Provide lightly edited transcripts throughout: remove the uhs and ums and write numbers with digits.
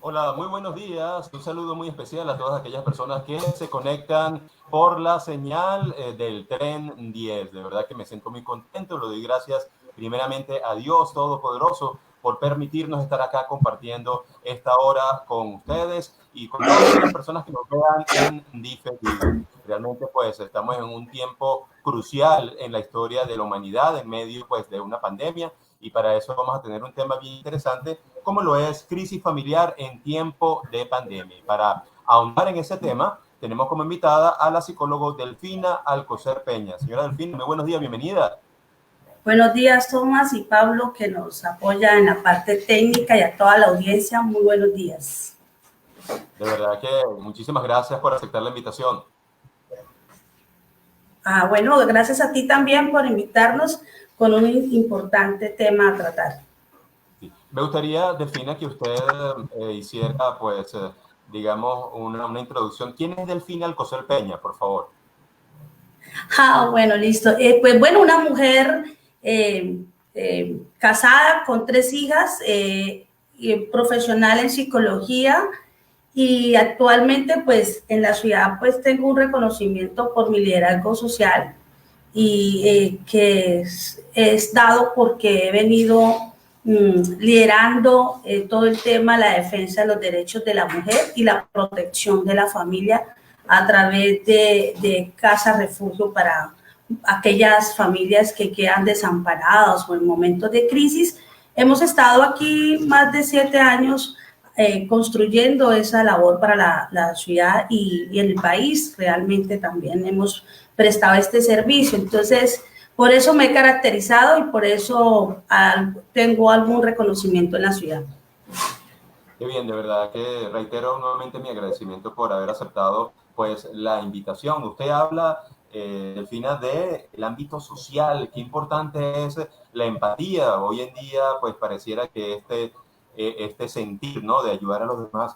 Hola, muy buenos días. Un saludo muy especial a todas aquellas personas que se conectan por la señal del Tren 10. De verdad que me siento muy contento. Le doy gracias primeramente a Dios Todopoderoso por permitirnos estar acá compartiendo esta hora con ustedes y con todas aquellas personas que nos vean en diferido. Realmente pues estamos en un tiempo crucial en la historia de la humanidad en medio pues de una pandemia y para eso vamos a tener un tema bien interesante como lo es crisis familiar en tiempo de pandemia. Y para ahondar en ese tema, tenemos como invitada a la psicóloga Delfina Alcocer Peña. Señora Delfina, muy buenos días, bienvenida. Buenos días, Tomás y Pablo, que nos apoya en la parte técnica y a toda la audiencia. Muy buenos días. De verdad que muchísimas gracias por aceptar la invitación. Bueno, gracias a ti también por invitarnos con un importante tema a tratar. Sí. Me gustaría, Delfina, que usted hiciera, pues, digamos, una introducción. ¿Quién es Delfina Alcocer Peña, por favor? Bueno, listo. Pues bueno, una mujer casada con 3 hijas, y profesional en psicología, y actualmente pues en la ciudad pues tengo un reconocimiento por mi liderazgo social y que es dado porque he venido liderando todo el tema, la defensa de los derechos de la mujer y la protección de la familia a través de casa refugio para aquellas familias que quedan desamparadas o en momentos de crisis. Hemos estado aquí más de 7 años construyendo esa labor para la ciudad y el país. Realmente también hemos prestado este servicio. Entonces, por eso me he caracterizado y por eso tengo algún reconocimiento en la ciudad. Qué bien, de verdad que reitero nuevamente mi agradecimiento por haber aceptado pues la invitación. Usted habla, Delfina, del ámbito social, qué importante es la empatía. Hoy en día pues pareciera que este sentir, ¿no? De ayudar a los demás,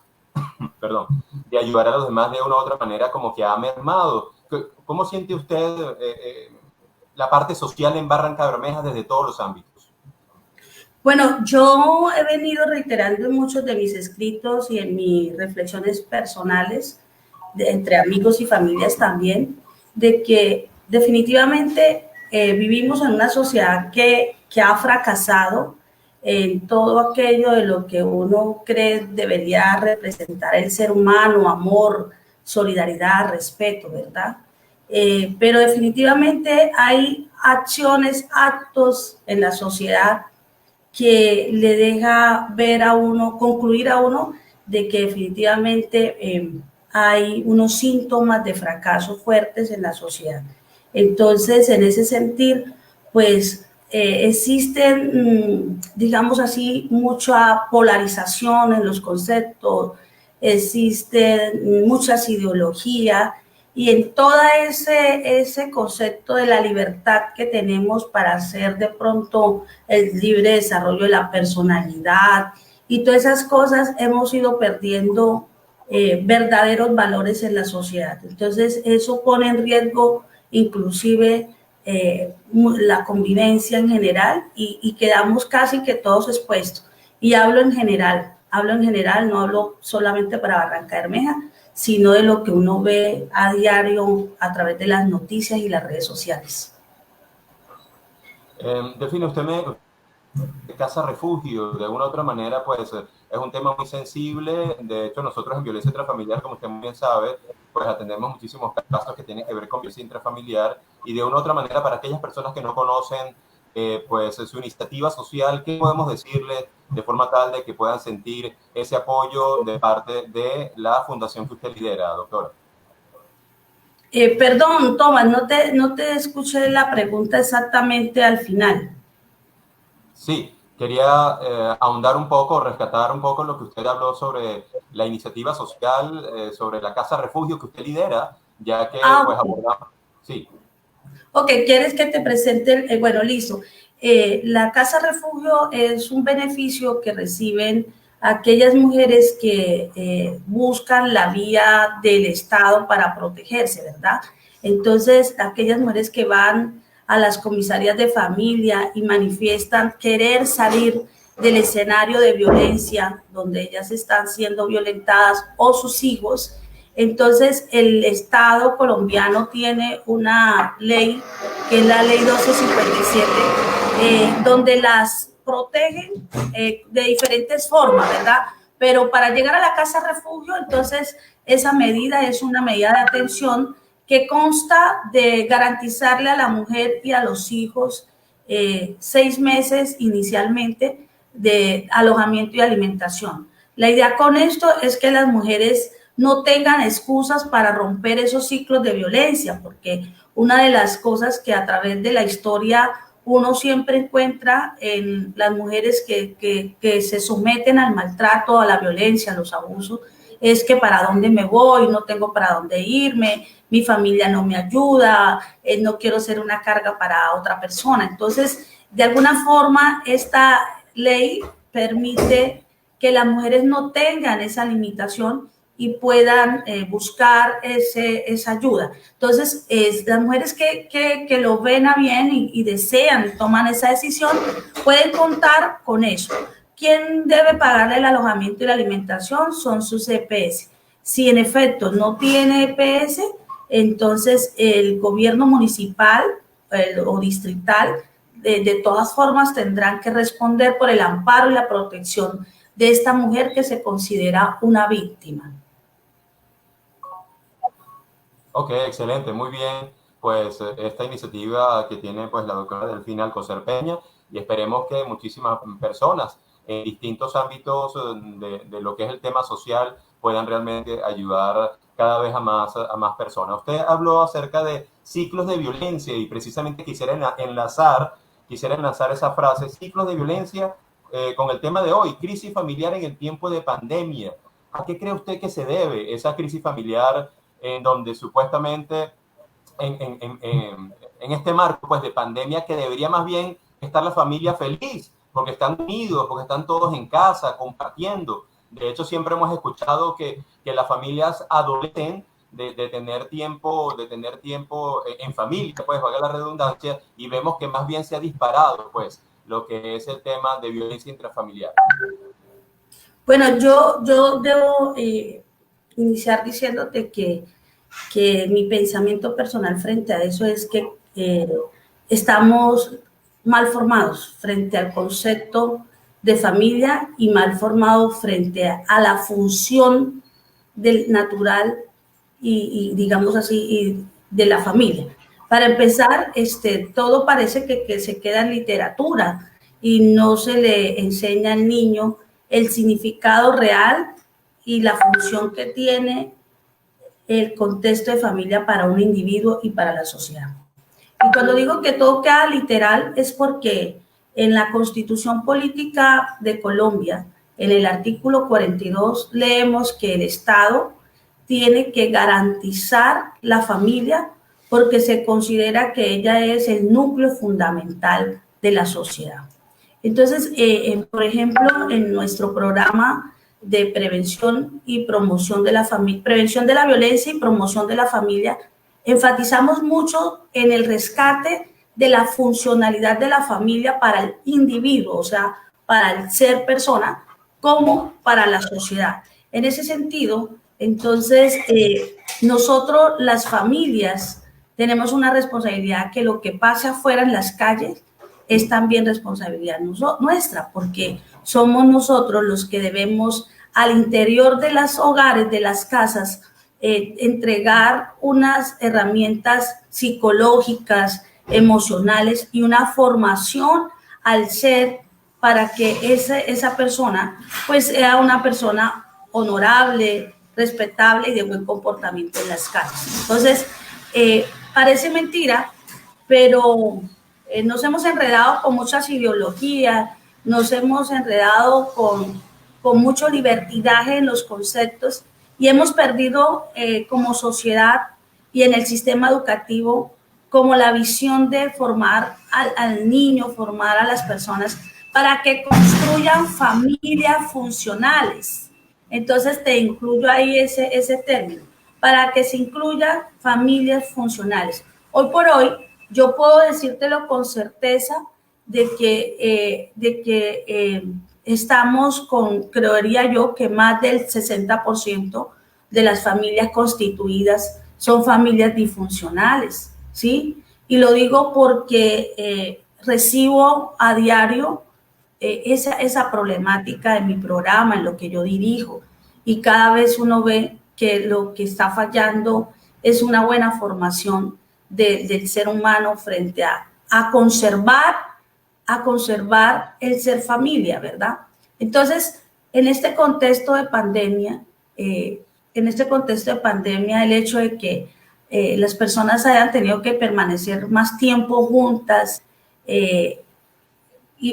perdón, de ayudar a los demás de una u otra manera como que ha mermado. ¿Cómo siente usted la parte social en Barranca Bermeja desde todos los ámbitos? Bueno, yo he venido reiterando en muchos de mis escritos y en mis reflexiones personales, entre amigos y familias también, de que definitivamente vivimos en una sociedad que ha fracasado en todo aquello de lo que uno cree debería representar el ser humano: amor, solidaridad, respeto, ¿verdad? Pero definitivamente hay acciones, actos en la sociedad que le deja ver a uno, concluir a uno de que definitivamente hay unos síntomas de fracaso fuertes en la sociedad. Entonces, en ese sentir, pues existen, digamos así, mucha polarización en los conceptos, existe muchas ideologías y en todo ese concepto de la libertad que tenemos para hacer de pronto el libre desarrollo de la personalidad y todas esas cosas, hemos ido perdiendo verdaderos valores en la sociedad. Entonces eso pone en riesgo inclusive la convivencia en general y quedamos casi que todos expuestos. Y hablo en general, no hablo solamente para Barranca Bermeja, sino de lo que uno ve a diario a través de las noticias y las redes sociales. Delfina, usted me casa refugio, de una u otra manera, pues es un tema muy sensible. De hecho, nosotros en violencia intrafamiliar, como usted muy bien sabe, pues atendemos muchísimos casos que tienen que ver con violencia intrafamiliar y de una u otra manera, para aquellas personas que no conocen pues su iniciativa social, ¿qué podemos decirle de forma tal de que puedan sentir ese apoyo de parte de la fundación que usted lidera, doctora? Perdón, Tomás, no te escuché la pregunta exactamente al final. Sí, quería ahondar un poco, rescatar un poco lo que usted habló sobre la iniciativa social, sobre la Casa Refugio que usted lidera, ya que pues Ok. abordamos, sí, Ok, ¿quieres que te presente? Bueno, listo. La Casa Refugio es un beneficio que reciben aquellas mujeres que buscan la vía del Estado para protegerse, ¿verdad? Entonces, aquellas mujeres que van a las comisarías de familia y manifiestan querer salir del escenario de violencia donde ellas están siendo violentadas o sus hijos. Entonces, el Estado colombiano tiene una ley, que es la ley 1257, donde las protegen de diferentes formas, ¿verdad? Pero para llegar a la casa refugio, entonces, esa medida es una medida de atención que consta de garantizarle a la mujer y a los hijos 6 meses inicialmente de alojamiento y alimentación. La idea con esto es que las mujeres no tengan excusas para romper esos ciclos de violencia, porque una de las cosas que a través de la historia uno siempre encuentra en las mujeres que se someten al maltrato, a la violencia, a los abusos, es que para dónde me voy, no tengo para dónde irme, mi familia no me ayuda, no quiero ser una carga para otra persona. Entonces, de alguna forma, esta ley permite que las mujeres no tengan esa limitación y puedan buscar esa ayuda. Entonces, las mujeres que lo ven a bien y desean y toman esa decisión, pueden contar con eso. ¿Quién debe pagarle el alojamiento y la alimentación? Son sus EPS. Si en efecto no tiene EPS, entonces el gobierno municipal o distrital de todas formas tendrán que responder por el amparo y la protección de esta mujer que se considera una víctima. Ok, excelente, muy bien. Pues esta iniciativa que tiene pues la doctora Delfina Alcocer Peña, y esperemos que muchísimas personas en distintos ámbitos de lo que es el tema social puedan realmente ayudar cada vez a más personas. Usted habló acerca de ciclos de violencia y precisamente quisiera enlazar esa frase, ciclos de violencia, con el tema de hoy, crisis familiar en el tiempo de pandemia. ¿A qué cree usted que se debe esa crisis familiar en donde supuestamente en este marco pues, de pandemia que debería más bien estar la familia feliz, porque están unidos, porque están todos en casa, compartiendo? De hecho, siempre hemos escuchado que las familias adolecen de tener tiempo en familia, pues valga la redundancia, y vemos que más bien se ha disparado pues lo que es el tema de violencia intrafamiliar. Bueno, yo debo iniciar diciéndote que mi pensamiento personal frente a eso es que estamos mal formados frente al concepto de familia y mal formados frente a la función del natural y digamos así, y de la familia. Para empezar, todo parece que se queda en literatura y no se le enseña al niño el significado real y la función que tiene el contexto de familia para un individuo y para la sociedad. Y cuando digo que todo queda literal es porque en la Constitución Política de Colombia, en el artículo 42, leemos que el Estado tiene que garantizar la familia porque se considera que ella es el núcleo fundamental de la sociedad. Entonces, por ejemplo, en nuestro programa de prevención y promoción de la familia, prevención de la violencia y promoción de la familia, enfatizamos mucho en el rescate de la funcionalidad de la familia para el individuo, o sea, para el ser persona, como para la sociedad. En ese sentido, entonces, nosotros, las familias, tenemos una responsabilidad que lo que pase afuera en las calles es también responsabilidad nuestra, porque somos nosotros los que debemos al interior de los hogares, de las casas, entregar unas herramientas psicológicas, emocionales y una formación al ser para que esa persona pues sea una persona honorable, respetable y de buen comportamiento en las calles. Entonces, parece mentira, pero nos hemos enredado con muchas ideologías, nos hemos enredado con mucho libertinaje en los conceptos y hemos perdido como sociedad y en el sistema educativo como la visión de formar al niño, formar a las personas para que construyan familias funcionales. Entonces te incluyo ahí ese término, para que se incluyan familias funcionales. Hoy por hoy, yo puedo decírtelo con certeza de que estamos con, creería yo, que más del 60% de las familias constituidas son familias disfuncionales, ¿sí? Y lo digo porque recibo a diario esa problemática en mi programa, en lo que yo dirijo, y cada vez uno ve que lo que está fallando es una buena formación del ser humano frente a conservar el ser familia, ¿verdad? Entonces, en este contexto de pandemia, el hecho de que las personas hayan tenido que permanecer más tiempo juntas,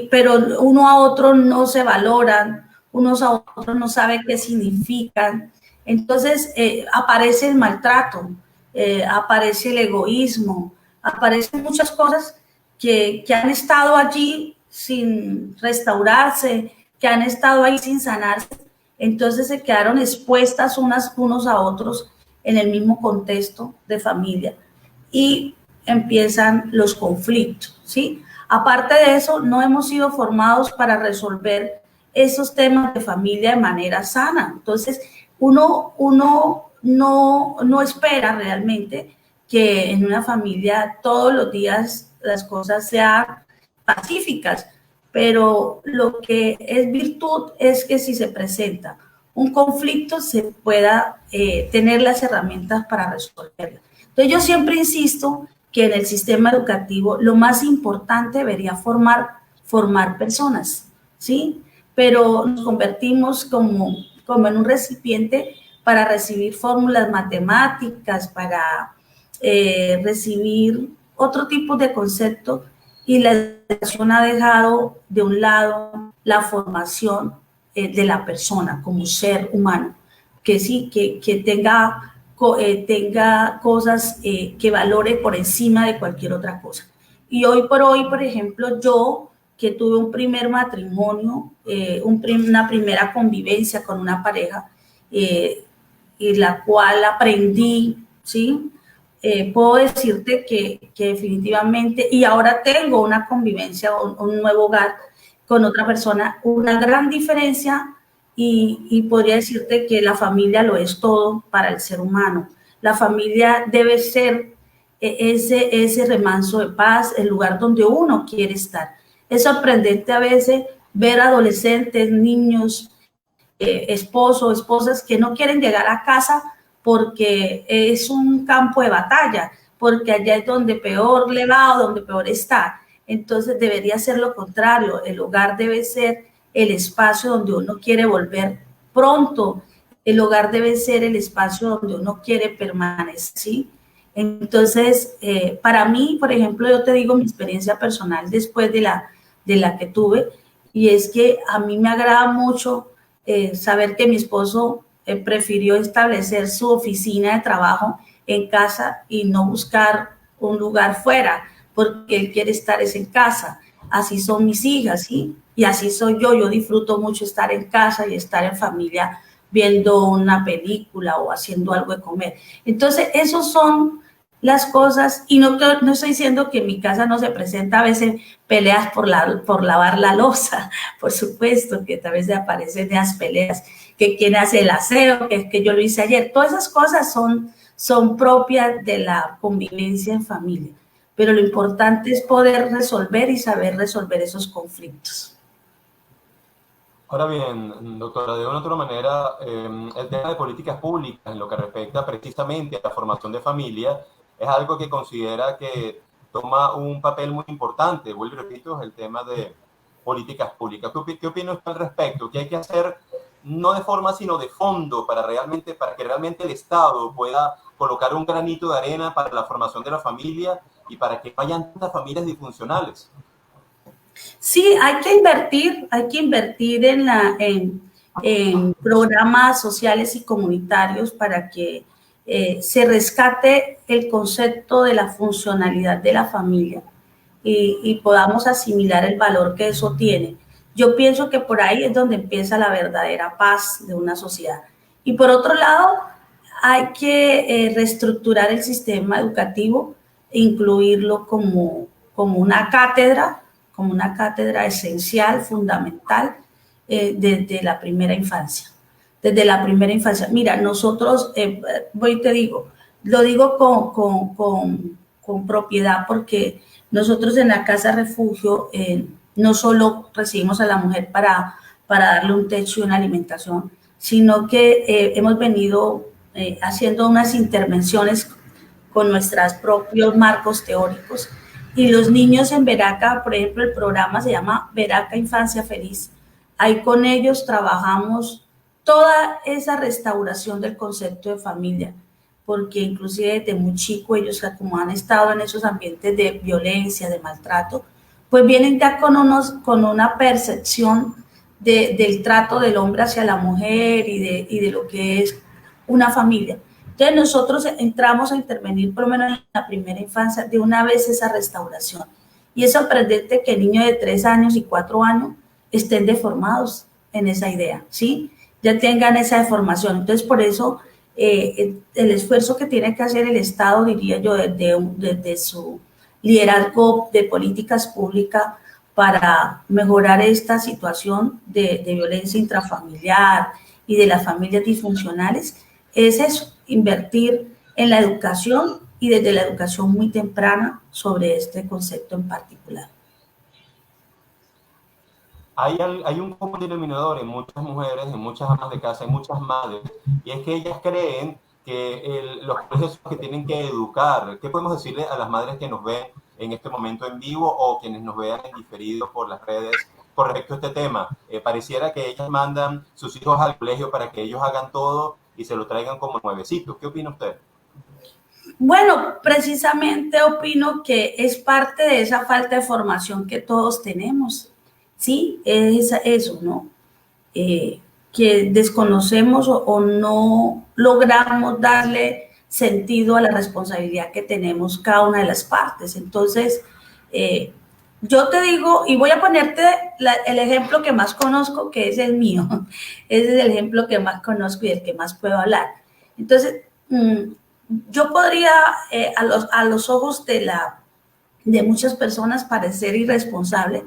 pero uno a otro no se valoran, unos a otros no saben qué significan. Entonces aparece el maltrato, aparece el egoísmo, aparecen muchas cosas que han estado allí sin restaurarse, que han estado ahí sin sanarse. Entonces se quedaron expuestas unos a otros en el mismo contexto de familia y empiezan los conflictos, ¿sí? Aparte de eso, no hemos sido formados para resolver esos temas de familia de manera sana. Entonces, uno no espera realmente que en una familia todos los días las cosas sean pacíficas, pero lo que es virtud es que si se presenta un conflicto se pueda tener las herramientas para resolverlo. Entonces yo siempre insisto que en el sistema educativo lo más importante debería formar personas, ¿sí? Pero nos convertimos como en un recipiente para recibir fórmulas matemáticas, para recibir otro tipo de conceptos y la educación ha dejado de un lado la formación de la persona como ser humano, que sí, que tenga cosas que valore por encima de cualquier otra cosa. Y hoy por hoy, por ejemplo, yo que tuve un primer matrimonio, una primera convivencia con una pareja, y la cual aprendí, ¿sí? Puedo decirte que definitivamente, y ahora tengo una convivencia, un nuevo hogar con otra persona, una gran diferencia y podría decirte que la familia lo es todo para el ser humano. La familia debe ser ese remanso de paz, el lugar donde uno quiere estar. Es sorprendente a veces ver adolescentes, niños, esposos, esposas que no quieren llegar a casa porque es un campo de batalla, porque allá es donde peor le va o donde peor está. Entonces debería ser lo contrario, el hogar debe ser el espacio donde uno quiere volver pronto, el hogar debe ser el espacio donde uno quiere permanecer, ¿sí? Entonces, para mí, por ejemplo, yo te digo mi experiencia personal después de la que tuve, y es que a mí me agrada mucho saber que mi esposo prefirió establecer su oficina de trabajo en casa y no buscar un lugar fuera, porque él quiere estar es en casa. Así son mis hijas, ¿sí? Y así soy yo. Yo disfruto mucho estar en casa y estar en familia viendo una película o haciendo algo de comer. Entonces, esos son las cosas, y no estoy diciendo que en mi casa no se presenta a veces peleas por lavar la loza, por supuesto que a veces aparecen esas peleas, que quién hace el aseo, que es que yo lo hice ayer, todas esas cosas son propias de la convivencia en familia, pero lo importante es poder resolver y saber resolver esos conflictos. Ahora bien, doctora, de una u otra manera, el tema de políticas públicas en lo que respecta precisamente a la formación de familia es algo que considera que toma un papel muy importante. Vuelvo y repito, es el tema de políticas públicas. ¿Qué opina usted al respecto? ¿Qué hay que hacer, no de forma, sino de fondo, para que realmente el Estado pueda colocar un granito de arena para la formación de la familia y para que no hayan tantas familias disfuncionales? Sí, hay que invertir en programas sociales y comunitarios para que se rescate el concepto de la funcionalidad de la familia y podamos asimilar el valor que eso tiene. Yo pienso que por ahí es donde empieza la verdadera paz de una sociedad. Y por otro lado, hay que reestructurar el sistema educativo e incluirlo como una cátedra esencial, fundamental, desde la primera infancia. Desde la primera infancia. Mira, nosotros, voy y te digo, lo digo con propiedad porque nosotros en la Casa Refugio no solo recibimos a la mujer para darle un techo y una alimentación, sino que hemos venido haciendo unas intervenciones con nuestros propios marcos teóricos. Y los niños en Veraca, por ejemplo, el programa se llama Veraca Infancia Feliz. Ahí con ellos trabajamos toda esa restauración del concepto de familia, porque inclusive desde muy chico ellos, como han estado en esos ambientes de violencia, de maltrato, pues vienen ya con una percepción del trato del hombre hacia la mujer y de lo que es una familia. Entonces nosotros entramos a intervenir por lo menos en la primera infancia de una vez esa restauración. Y es sorprendente que niños de 3 años y 4 años estén deformados en esa idea, ¿sí? Ya tengan esa deformación. Entonces por eso el esfuerzo que tiene que hacer el Estado, diría yo, desde su liderazgo de políticas públicas para mejorar esta situación de violencia intrafamiliar y de las familias disfuncionales, es eso, invertir en la educación y desde la educación muy temprana sobre este concepto en particular. Hay un común denominador en muchas mujeres, en muchas amas de casa, en muchas madres, y es que ellas creen que los procesos que tienen que educar, ¿qué podemos decirle a las madres que nos ven en este momento en vivo o quienes nos vean en diferido por las redes con respecto a este tema? Pareciera que ellas mandan sus hijos al colegio para que ellos hagan todo y se lo traigan como nuevecitos. ¿Qué opina usted? Bueno, precisamente opino que es parte de esa falta de formación que todos tenemos, ¿sí? Es eso, ¿no? Que desconocemos o no logramos darle sentido a la responsabilidad que tenemos cada una de las partes. Entonces, yo te digo, y voy a ponerte el ejemplo que más conozco, que es el mío. Ese es el ejemplo que más conozco y del que más puedo hablar. Entonces, yo podría, a los ojos de muchas personas, parecer irresponsable,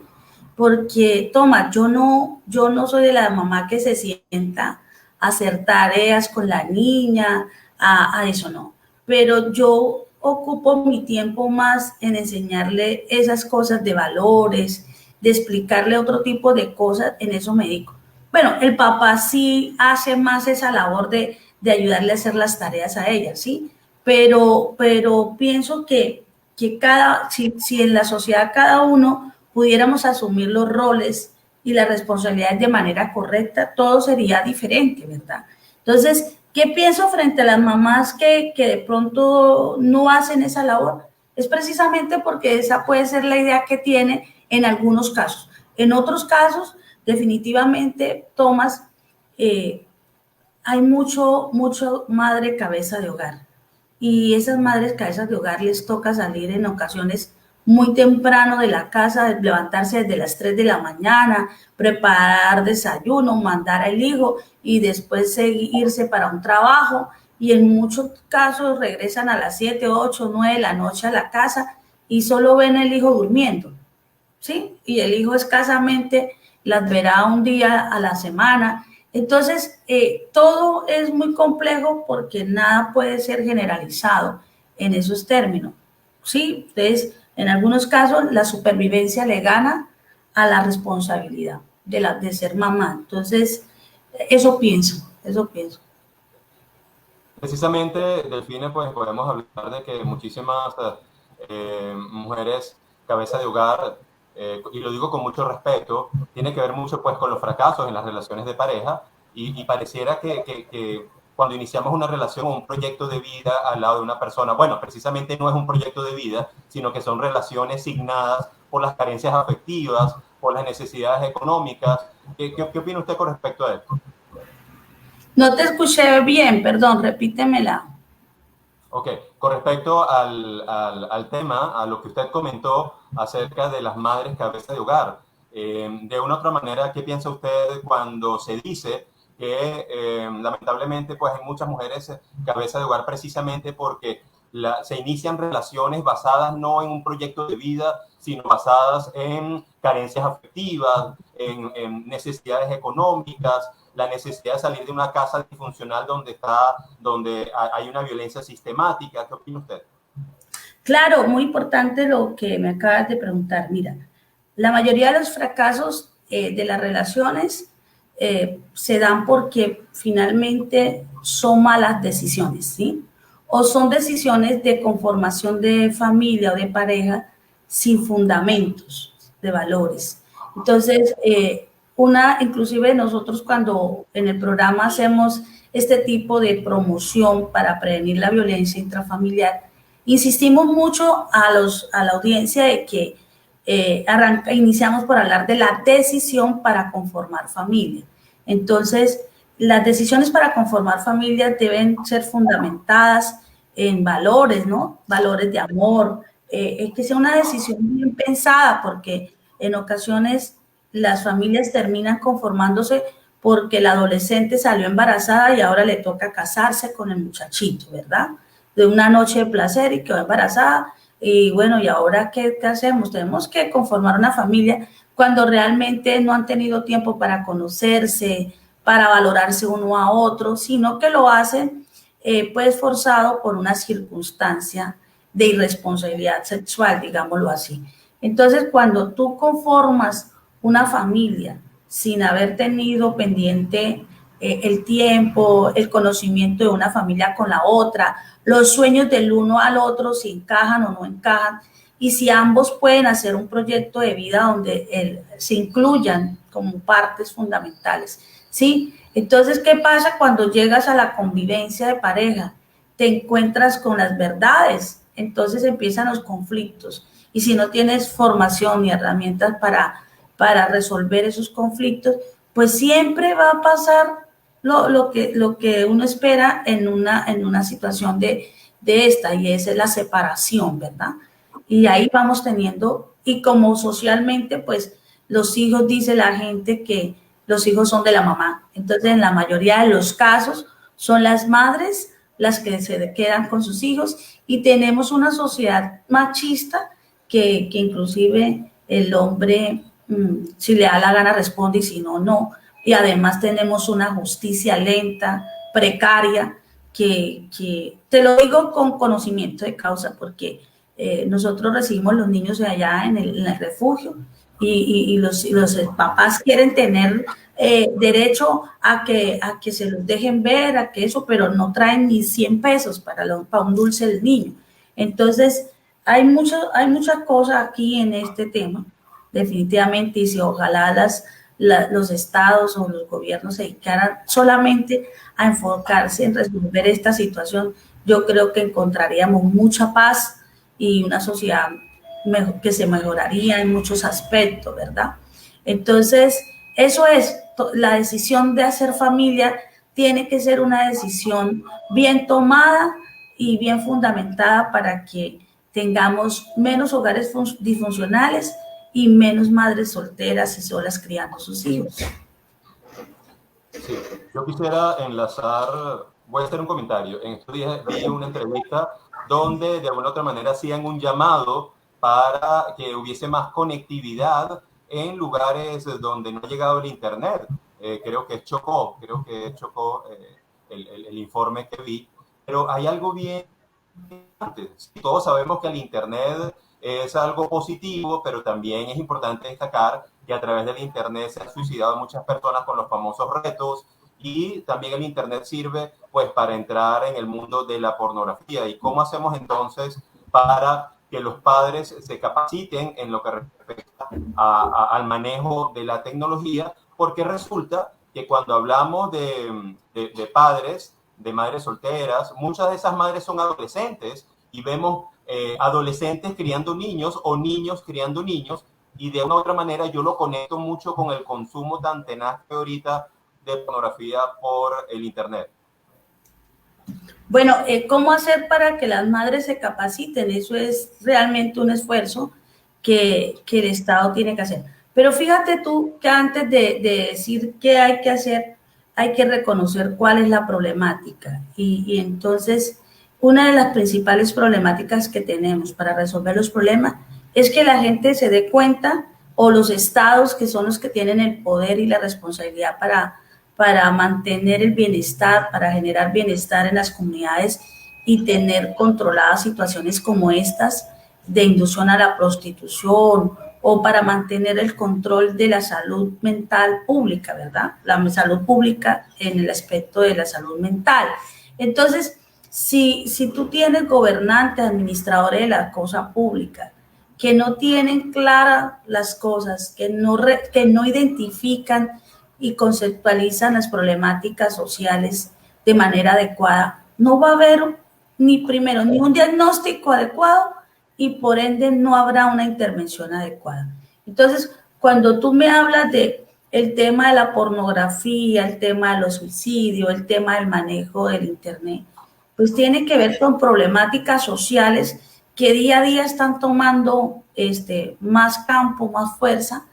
porque, toma, yo no soy de la mamá que se sienta a hacer tareas con la niña, a eso no, pero yo ocupo mi tiempo más en enseñarle esas cosas de valores, de explicarle otro tipo de cosas, en eso me dedico. Bueno, el papá sí hace más esa labor de ayudarle a hacer las tareas a ella, ¿sí? Pero pienso que si en la sociedad cada uno pudiéramos asumir los roles y las responsabilidades de manera correcta, todo sería diferente, ¿verdad? Entonces, ¿qué pienso frente a las mamás que de pronto no hacen esa labor? Es precisamente porque esa puede ser la idea que tiene en algunos casos. En otros casos, definitivamente, Tomás, hay mucho madre cabeza de hogar. Y esas madres cabezas de hogar les toca salir en ocasiones muy temprano de la casa, levantarse desde las 3 de la mañana, preparar desayuno, mandar al hijo y después irse para un trabajo. Y en muchos casos regresan a las 7, 8, 9 de la noche a la casa y solo ven al hijo durmiendo, ¿sí? Y el hijo escasamente las verá un día a la semana. Entonces, todo es muy complejo porque nada puede ser generalizado en esos términos, ¿sí? Entonces, en algunos casos, la supervivencia le gana a la responsabilidad de ser mamá. Entonces, eso pienso, eso pienso. Precisamente, Delfine, pues podemos hablar de que muchísimas mujeres cabeza de hogar, y lo digo con mucho respeto, tiene que ver mucho pues con los fracasos en las relaciones de pareja y pareciera que cuando iniciamos una relación o un proyecto de vida al lado de una persona, bueno, precisamente no es un proyecto de vida, sino que son relaciones signadas por las carencias afectivas, por las necesidades económicas. ¿Qué opina usted con respecto a esto? No te escuché bien, perdón, repítemela. Ok, con respecto al tema, a lo que usted comentó acerca de las madres cabeza de hogar, de una u otra manera, ¿qué piensa usted cuando se dice que lamentablemente pues hay muchas mujeres cabeza de hogar precisamente porque se inician relaciones basadas no en un proyecto de vida, sino basadas en carencias afectivas, en necesidades económicas, la necesidad de salir de una casa disfuncional donde hay una violencia sistemática. ¿Qué opina usted? Claro, muy importante lo que me acabas de preguntar. Mira, la mayoría de los fracasos de las relaciones se dan porque finalmente son malas decisiones, ¿sí? O son decisiones de conformación de familia o de pareja sin fundamentos de valores. Entonces, inclusive nosotros cuando en el programa hacemos este tipo de promoción para prevenir la violencia intrafamiliar, insistimos mucho a la audiencia de que iniciamos por hablar de la decisión para conformar familia. Entonces, las decisiones para conformar familia deben ser fundamentadas en valores, ¿no? Valores de amor, que sea una decisión bien pensada, porque en ocasiones las familias terminan conformándose porque la adolescente salió embarazada y ahora le toca casarse con el muchachito, ¿verdad? De una noche de placer y quedó embarazada. Y bueno, ¿y ahora qué hacemos? Tenemos que conformar una familia cuando realmente no han tenido tiempo para conocerse, para valorarse uno a otro, sino que lo hacen pues forzado por una circunstancia de irresponsabilidad sexual, digámoslo así. Entonces, cuando tú conformas una familia sin haber tenido pendiente el tiempo, el conocimiento de una familia con la otra, los sueños del uno al otro, si encajan o no encajan, y si ambos pueden hacer un proyecto de vida donde se incluyan como partes fundamentales, ¿sí? Entonces, ¿qué pasa cuando llegas a la convivencia de pareja? Te encuentras con las verdades, entonces empiezan los conflictos, y si no tienes formación ni herramientas para resolver esos conflictos, pues siempre va a pasar lo que uno espera en una situación de esta, y esa es la separación, ¿verdad? Y ahí vamos teniendo, y como socialmente, pues los hijos, dice la gente que los hijos son de la mamá. Entonces, en la mayoría de los casos, son las madres las que se quedan con sus hijos, y tenemos una sociedad machista que inclusive el hombre, si le da la gana, responde, y si no, no. Y además tenemos una justicia lenta, precaria, que te lo digo con conocimiento de causa, porque nosotros recibimos los niños de allá en el refugio, y los papás quieren tener derecho a que se los dejen ver, a que eso, pero no traen ni 100 pesos para un dulce del niño. Entonces, hay mucha cosa aquí en este tema, definitivamente, y si ojalá los estados o los gobiernos se dedicaran solamente a enfocarse en resolver esta situación, yo creo que encontraríamos mucha paz y una sociedad que se mejoraría en muchos aspectos, ¿verdad? Entonces, eso es, la decisión de hacer familia tiene que ser una decisión bien tomada y bien fundamentada para que tengamos menos hogares disfuncionales y menos madres solteras y solas criando sus hijos. Sí, yo quisiera enlazar, voy a hacer un comentario. En estos días vi una entrevista donde de alguna u otra manera hacían un llamado para que hubiese más conectividad en lugares donde no ha llegado el internet. Creo que es Chocó el informe que vi, pero hay algo bien. Todos sabemos que el internet es algo positivo, pero también es importante destacar que a través del internet se han suicidado muchas personas con los famosos retos, y también el internet sirve pues para entrar en el mundo de la pornografía. ¿Y cómo hacemos entonces para que los padres se capaciten en lo que respecta al manejo de la tecnología? Porque resulta que cuando hablamos de padres, de madres solteras, muchas de esas madres son adolescentes, y vemos adolescentes criando niños o niños criando niños, y de una u otra manera yo lo conecto mucho con el consumo tan tenaz que ahorita de pornografía por el internet. Bueno, ¿cómo hacer para que las madres se capaciten? Eso es realmente un esfuerzo que el Estado tiene que hacer. Pero fíjate tú que antes de decir qué hay que hacer, hay que reconocer cuál es la problemática. Y entonces una de las principales problemáticas que tenemos para resolver los problemas es que la gente se dé cuenta, o los estados, que son los que tienen el poder y la responsabilidad para mantener el bienestar, para generar bienestar en las comunidades y tener controladas situaciones como estas de inducción a la prostitución, o para mantener el control de la salud mental pública, ¿verdad? La salud pública en el aspecto de la salud mental. Entonces, si tú tienes gobernantes, administradores de la cosa pública, que no tienen claras las cosas, que no identifican y conceptualizan las problemáticas sociales de manera adecuada, no va a haber ni un diagnóstico adecuado, y por ende no habrá una intervención adecuada. Entonces, cuando tú me hablas de el tema de la pornografía, el tema de los suicidios, el tema del manejo del internet, pues tiene que ver con problemáticas sociales que día a día están tomando más campo, más fuerza,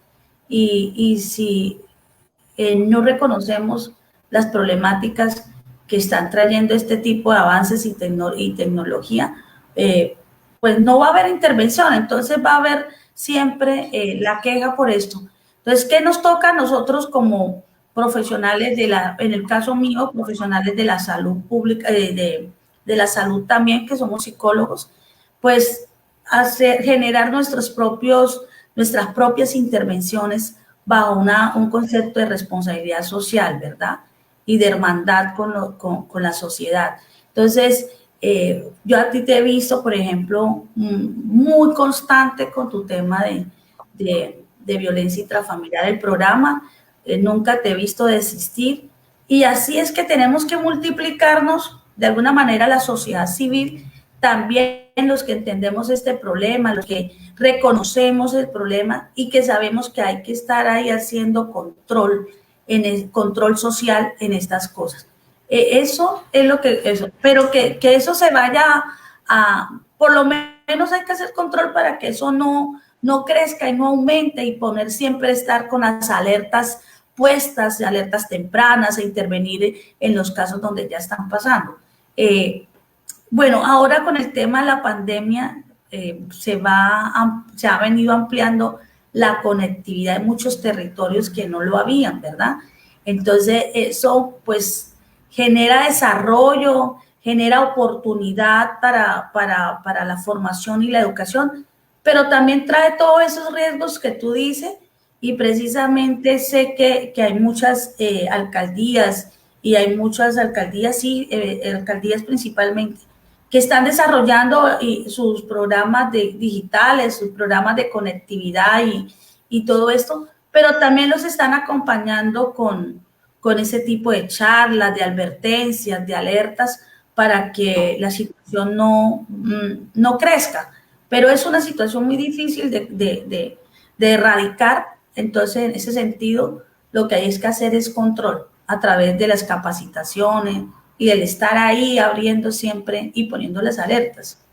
y si no reconocemos las problemáticas que están trayendo este tipo de avances y tecnología, eh, pues no va a haber intervención. Entonces va a haber siempre la queja por esto. Entonces, ¿qué nos toca a nosotros como profesionales en el caso mío, profesionales de la salud pública, de la salud también, que somos psicólogos? Pues generar nuestras propias intervenciones bajo un concepto de responsabilidad social, ¿verdad? Y de hermandad con la sociedad. Entonces, yo a ti te he visto, por ejemplo, muy constante con tu tema de violencia intrafamiliar, el programa, nunca te he visto desistir, y así es que tenemos que multiplicarnos de alguna manera la sociedad civil, también los que entendemos este problema, los que reconocemos el problema y que sabemos que hay que estar ahí haciendo control, en el control social en estas cosas. Eso es lo que, eso, pero que eso se vaya por lo menos hay que hacer control para que eso no crezca y no aumente, y poner siempre, estar con las alertas puestas, alertas tempranas, e intervenir en los casos donde ya están pasando. Bueno, ahora con el tema de la pandemia, se ha venido ampliando la conectividad en muchos territorios que no lo habían, ¿verdad? Entonces, eso pues genera desarrollo, genera oportunidad para la formación y la educación, pero también trae todos esos riesgos que tú dices, y precisamente sé que hay muchas alcaldías, y hay muchas alcaldías, sí, alcaldías principalmente, que están desarrollando sus programas digitales, sus programas de conectividad y todo esto, pero también los están acompañando con ese tipo de charlas, de advertencias, de alertas, para que la situación no crezca. Pero es una situación muy difícil de erradicar. Entonces, en ese sentido, lo que hay que hacer es control a través de las capacitaciones y el estar ahí abriendo siempre y poniendo las alertas.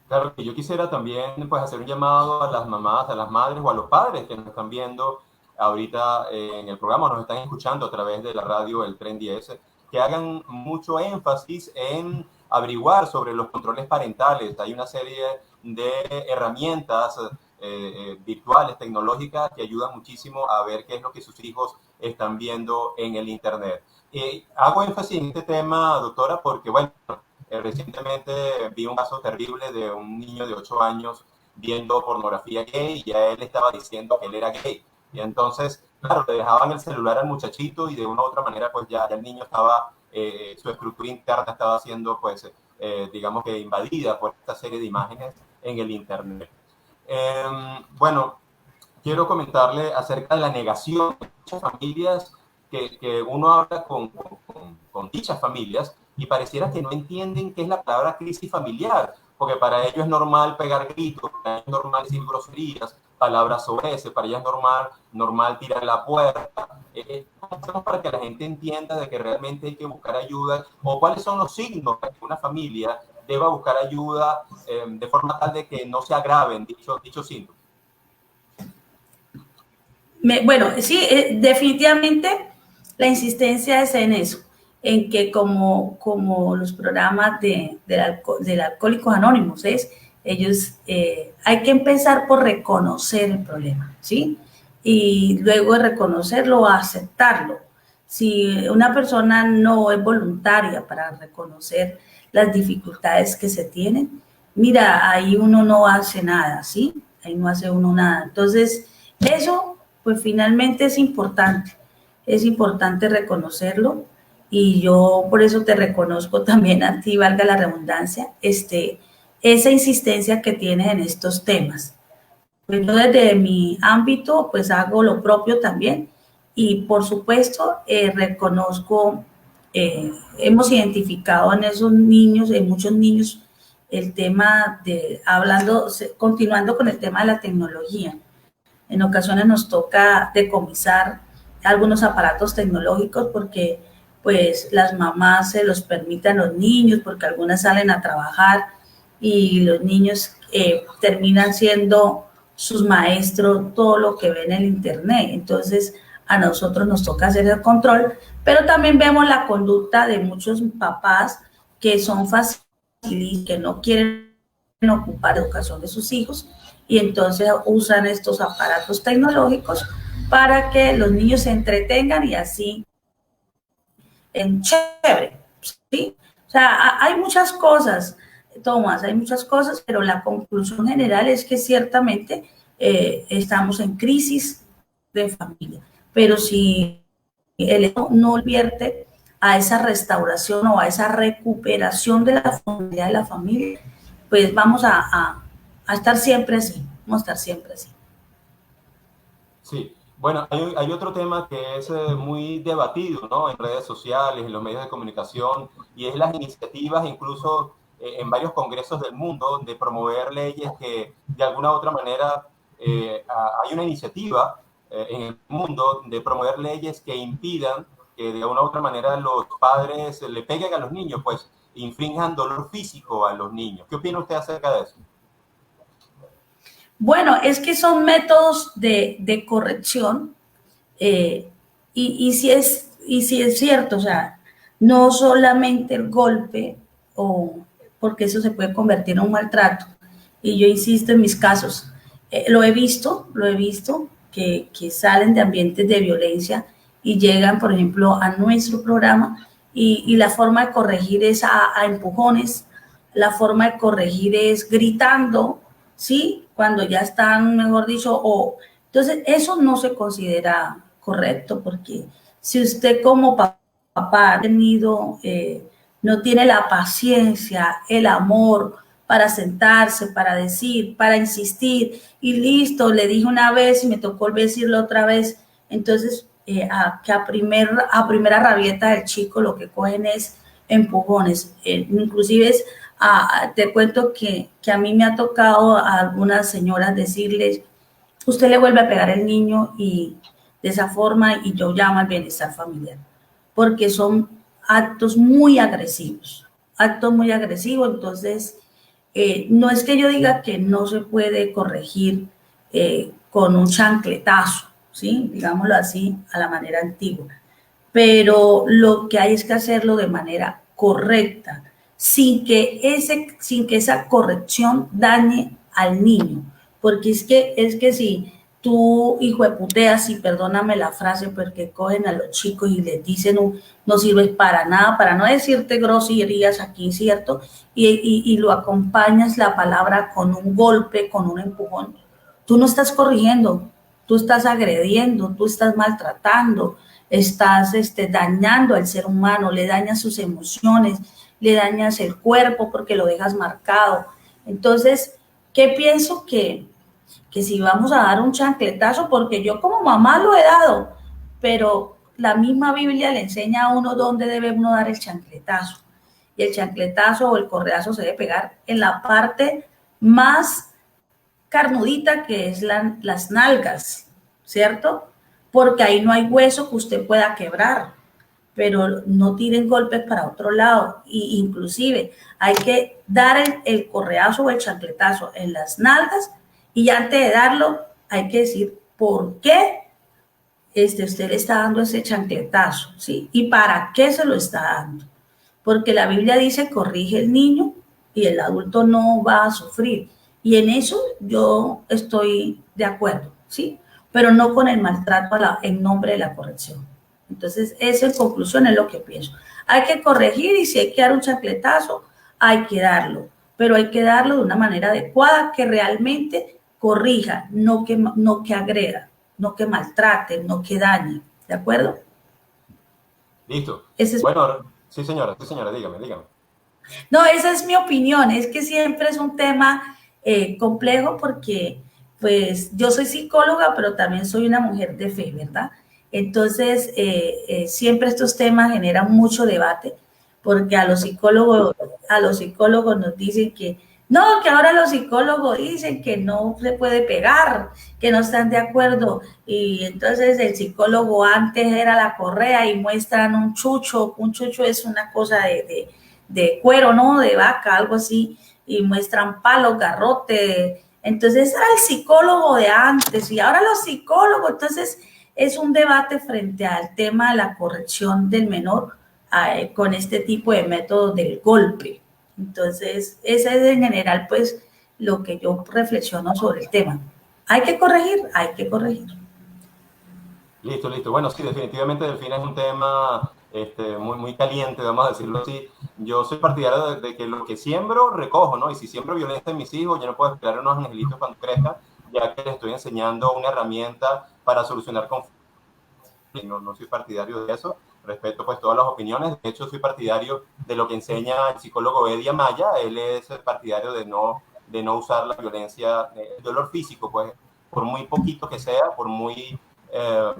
Claro, que yo quisiera también pues hacer un llamado a las mamás, a las madres o a los padres que nos están viendo ahorita en el programa, nos están escuchando a través de la radio El Tren 10, que hagan mucho énfasis en averiguar sobre los controles parentales. Hay una serie de herramientas virtuales, tecnológicas, que ayudan muchísimo a ver qué es lo que sus hijos están viendo en el Internet. Hago énfasis en este tema, doctora, porque, bueno, recientemente vi un caso terrible de un niño de 8 años viendo pornografía gay, y ya él estaba diciendo que él era gay. Y entonces, claro, le dejaban el celular al muchachito y de una u otra manera, pues ya el niño estaba, su estructura interna estaba siendo, pues, digamos que invadida por esta serie de imágenes en el Internet. Bueno, quiero comentarle acerca de la negación de muchas familias, que uno habla con dichas familias y pareciera que no entienden qué es la palabra crisis familiar, porque para ellos es normal pegar gritos, para ellos es normal decir groserías, palabras sobre ese, para ellos es normal tirar la puerta. Para que la gente entienda de que realmente hay que buscar ayuda, o cuáles son los signos para que una familia deba buscar ayuda de forma tal de que no se agraven dichos síntomas. Bueno, sí, definitivamente la insistencia es en eso, en que como los programas del Alcohólicos Anónimos, ellos, hay que empezar por reconocer el problema, ¿sí? Y luego de reconocerlo, aceptarlo. Si una persona no es voluntaria para reconocer las dificultades que se tienen, mira, ahí uno no hace nada, ¿sí? Ahí no hace uno nada. Entonces, eso, pues finalmente es importante reconocerlo, y yo por eso te reconozco también a ti, valga la redundancia, esa insistencia que tienes en estos temas. Pues yo desde mi ámbito, pues hago lo propio también, y por supuesto reconozco, hemos identificado en esos niños, en muchos niños, el tema de, continuando con el tema de la tecnología. En ocasiones nos toca decomisar algunos aparatos tecnológicos porque pues las mamás se los permiten a los niños, porque algunas salen a trabajar y los niños terminan siendo sus maestros, todo lo que ven en el internet. Entonces a nosotros nos toca hacer el control, pero también vemos la conducta de muchos papás que son facilistas, que no quieren ocupar la educación de sus hijos, y entonces usan estos aparatos tecnológicos para que los niños se entretengan y así en chévere, ¿sí? O sea, hay muchas cosas, Tomás, hay muchas cosas, pero la conclusión general es que ciertamente estamos en crisis de familia, pero si el Estado no invierte a esa restauración o a esa recuperación de la familia, pues vamos a estar siempre así, vamos a estar siempre así. Sí, bueno, hay otro tema que es muy debatido, ¿no? En redes sociales, en los medios de comunicación, y es las iniciativas, incluso en varios congresos del mundo, de promover leyes que de alguna u otra manera hay una iniciativa en el mundo de promover leyes que impidan que de una u otra manera los padres le peguen a los niños, pues infrinjan dolor físico a los niños. ¿Qué opina usted acerca de eso? Bueno, es que son métodos de corrección, si es cierto, o sea, no solamente el golpe, o porque eso se puede convertir en un maltrato. Y yo insisto en mis casos, lo he visto, que salen de ambientes de violencia y llegan, por ejemplo, a nuestro programa, y la forma de corregir es a empujones, la forma de corregir es gritando, ¿sí? Cuando ya están, mejor dicho, o entonces eso no se considera correcto, porque si usted como papá ha tenido, no tiene la paciencia, el amor para sentarse, para decir, para insistir, y listo, le dije una vez y me tocó decirlo otra vez, entonces a primera rabieta del chico lo que cogen es empujones, inclusive te cuento que a mí me ha tocado a algunas señoras decirles, usted le vuelve a pegar al niño y de esa forma, y yo llamo al bienestar familiar, porque son actos muy agresivos, entonces no es que yo diga que no se puede corregir con un chancletazo, ¿sí? Digámoslo así, a la manera antigua, pero lo que hay es que hacerlo de manera correcta, sin que esa corrección dañe al niño, porque es que si tú, hijo de puteas, y perdóname la frase, porque cogen a los chicos y les dicen no sirves para nada, para no decirte groserías aquí, ¿cierto? Y lo acompañas la palabra con un golpe, con un empujón, tú no estás corrigiendo, tú estás agrediendo, tú estás maltratando, estás dañando al ser humano, le dañas sus emociones, le dañas el cuerpo porque lo dejas marcado. Entonces, ¿qué pienso? Que si vamos a dar un chancletazo, porque yo como mamá lo he dado, pero la misma Biblia le enseña a uno dónde debe uno dar el chancletazo. Y el chancletazo o el correazo se debe pegar en la parte más carnudita, que es las nalgas, ¿cierto? Porque ahí no hay hueso que usted pueda quebrar, pero no tiren golpes para otro lado, y inclusive hay que dar el correazo o el chancletazo en las nalgas, y antes de darlo hay que decir por qué usted le está dando ese chancletazo, ¿sí? ¿Y para qué se lo está dando? Porque la Biblia dice, corrige el niño y el adulto no va a sufrir. Y en eso yo estoy de acuerdo, ¿sí? Pero no con el maltrato en nombre de la corrección. Entonces, eso en conclusión es lo que pienso. Hay que corregir y si hay que dar un chancletazo, hay que darlo. Pero hay que darlo de una manera adecuada que realmente corrija, no que agreda, no que maltrate, no que dañe. ¿De acuerdo? Listo. Ese es Bueno, sí señora, dígame, dígame. No, esa es mi opinión. Es que siempre es un tema complejo porque, pues, yo soy psicóloga, pero también soy una mujer de fe, ¿verdad? Entonces, siempre estos temas generan mucho debate porque a los psicólogos nos dicen que no, que ahora los psicólogos dicen que no se puede pegar, que no están de acuerdo. Y entonces el psicólogo antes era la correa y muestran un chucho es una cosa de cuero, ¿no? De vaca, algo así, y muestran palos, garrote. Entonces era el psicólogo de antes y ahora los psicólogos, entonces es un debate frente al tema de la corrección del menor con este tipo de métodos del golpe. Entonces, ese es en general, pues, lo que yo reflexiono sobre el tema. Hay que corregir, hay que corregir. Listo, listo. Bueno, sí, definitivamente Delfina es un tema muy caliente, vamos a decirlo así. Yo soy partidario de que lo que siembro, recojo, ¿no? Y si siembro violencia en mis hijos, yo no puedo esperar unos angelitos cuando crezcan, ya que les estoy enseñando una herramienta para solucionar conflictos. No soy partidario de eso. Respeto pues todas las opiniones. De hecho, soy partidario de lo que enseña el psicólogo Eddie Amaya. Él es partidario de no usar la violencia, el dolor físico, pues, por muy poquito que sea, por muy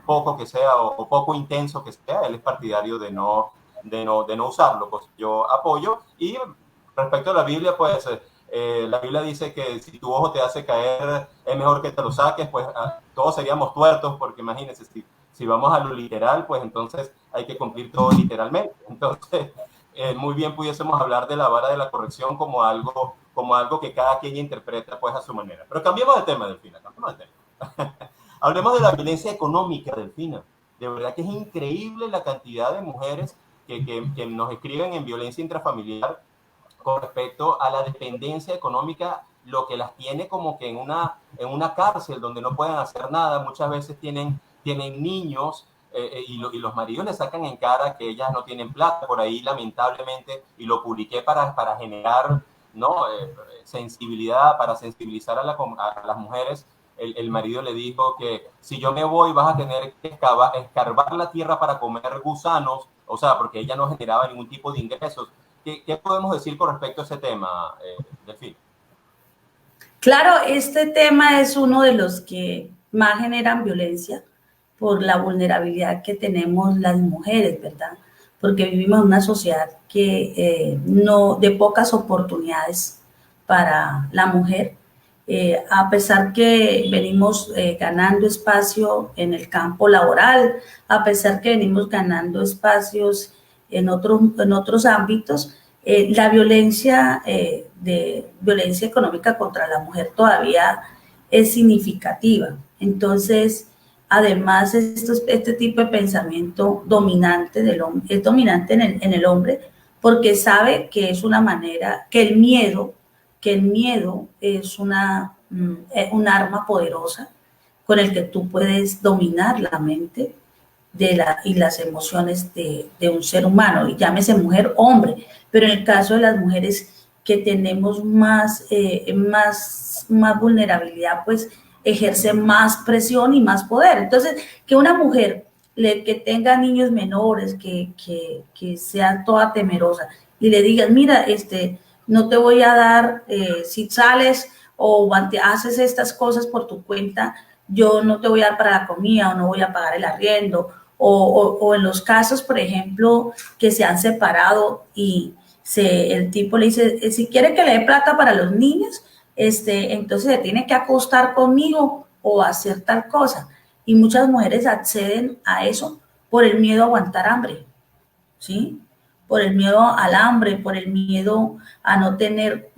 poco que sea o poco intenso que sea, él es partidario de no usarlo. Pues yo apoyo. Y respecto a la Biblia, pues la Biblia dice que si tu ojo te hace caer, es mejor que te lo saques, pues todos seríamos tuertos, porque imagínense, si vamos a lo literal, pues entonces hay que cumplir todo literalmente. Entonces, muy bien pudiésemos hablar de la vara de la corrección como algo que cada quien interpreta pues a su manera. Pero cambiemos de tema, Delfina, cambiemos de tema. Hablemos de la violencia económica, Delfina. De verdad que es increíble la cantidad de mujeres que nos escriben en violencia intrafamiliar con respecto a la dependencia económica, lo que las tiene como que en una cárcel donde no pueden hacer nada. Muchas veces tienen niños y los maridos les sacan en cara que ellas no tienen plata. Por ahí, lamentablemente, y lo publiqué para generar, ¿no? Sensibilidad, para sensibilizar a las mujeres. El marido le dijo que si yo me voy vas a tener que escarbar la tierra para comer gusanos, o sea, porque ella no generaba ningún tipo de ingresos. ¿Qué podemos decir con respecto a ese tema, Delfín? Claro, este tema es uno de los que más generan violencia por la vulnerabilidad que tenemos las mujeres, ¿verdad? Porque vivimos en una sociedad que no de pocas oportunidades para la mujer, a pesar que venimos ganando espacio en el campo laboral, a pesar que venimos ganando espacios en otros ámbitos, la violencia de violencia económica contra la mujer todavía es significativa. Entonces, además, este tipo de pensamiento dominante del hombre, es dominante en el hombre porque sabe que es una manera, que el miedo es un arma poderosa con el que tú puedes dominar la mente y las emociones de un ser humano, y llámese mujer o hombre, pero en el caso de las mujeres que tenemos más vulnerabilidad, pues ejerce más presión y más poder. Entonces, que una mujer que tenga niños menores, que sea toda temerosa y le digas, mira, no te voy a dar, si sales o haces estas cosas por tu cuenta, yo no te voy a dar para la comida o no voy a pagar el arriendo, o en los casos, por ejemplo, que se han separado y el tipo le dice, si quiere que le dé plata para los niños, entonces se tiene que acostar conmigo o hacer tal cosa. Y muchas mujeres acceden a eso por el miedo a aguantar hambre, ¿sí? Por el miedo al hambre, por el miedo a no tener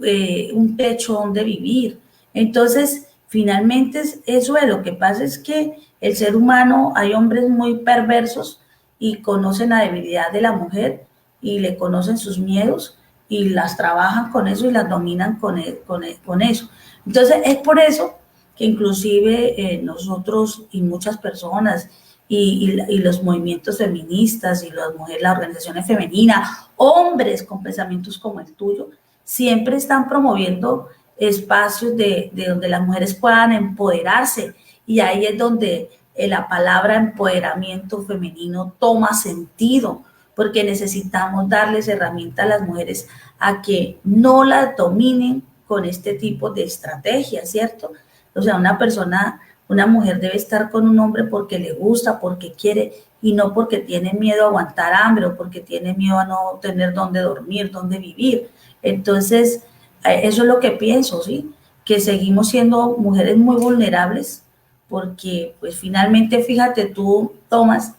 un techo donde vivir. Entonces, finalmente, eso es lo que pasa, es que El ser humano, hay hombres muy perversos y conocen la debilidad de la mujer y le conocen sus miedos y las trabajan con eso y las dominan con eso. Entonces, es por eso que inclusive nosotros y muchas personas y los movimientos feministas y las organizaciones femeninas, hombres con pensamientos como el tuyo, siempre están promoviendo espacios de donde las mujeres puedan empoderarse, y ahí es donde la palabra empoderamiento femenino toma sentido, porque necesitamos darles herramientas a las mujeres a que no las dominen con este tipo de estrategias, ¿cierto? O sea, una mujer debe estar con un hombre porque le gusta, porque quiere, y no porque tiene miedo a aguantar hambre o porque tiene miedo a no tener dónde dormir, dónde vivir. Entonces, eso es lo que pienso, ¿sí? Que seguimos siendo mujeres muy vulnerables porque, pues finalmente, fíjate tú, Tomás,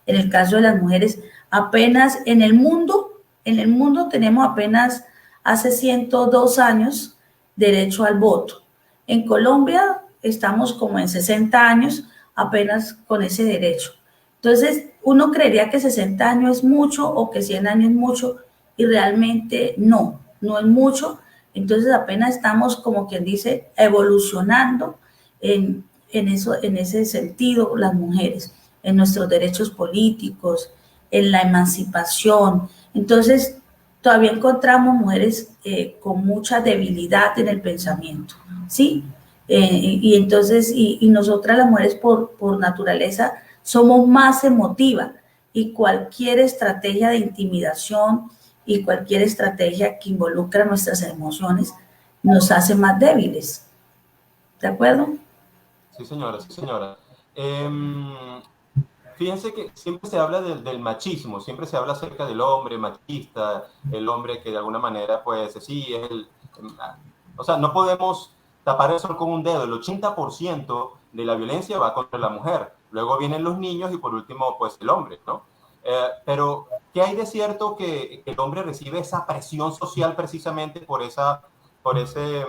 en el caso de las mujeres, apenas en el mundo tenemos apenas hace 102 años derecho al voto. En Colombia estamos como en 60 años apenas con ese derecho. Entonces, uno creería que 60 años es mucho o que 100 años es mucho y realmente no, no es mucho. Entonces, apenas estamos, como quien dice, evolucionando en ese sentido las mujeres, en nuestros derechos políticos, en la emancipación. Entonces, todavía encontramos mujeres con mucha debilidad en el pensamiento, ¿sí? Y entonces, y nosotras las mujeres por naturaleza somos más emotivas y cualquier estrategia de intimidación y cualquier estrategia que involucra nuestras emociones nos hace más débiles. ¿De acuerdo? Sí, señora, sí, señora. Em, Fíjense que siempre se habla del machismo, siempre se habla acerca del hombre machista, el hombre que de alguna manera, pues sí, es o sea, no podemos tapar el sol con un dedo. El 80% de la violencia va contra la mujer. Luego vienen los niños y por último, pues el hombre, ¿no? Pero, ¿qué hay de cierto que el hombre recibe esa presión social precisamente por ese,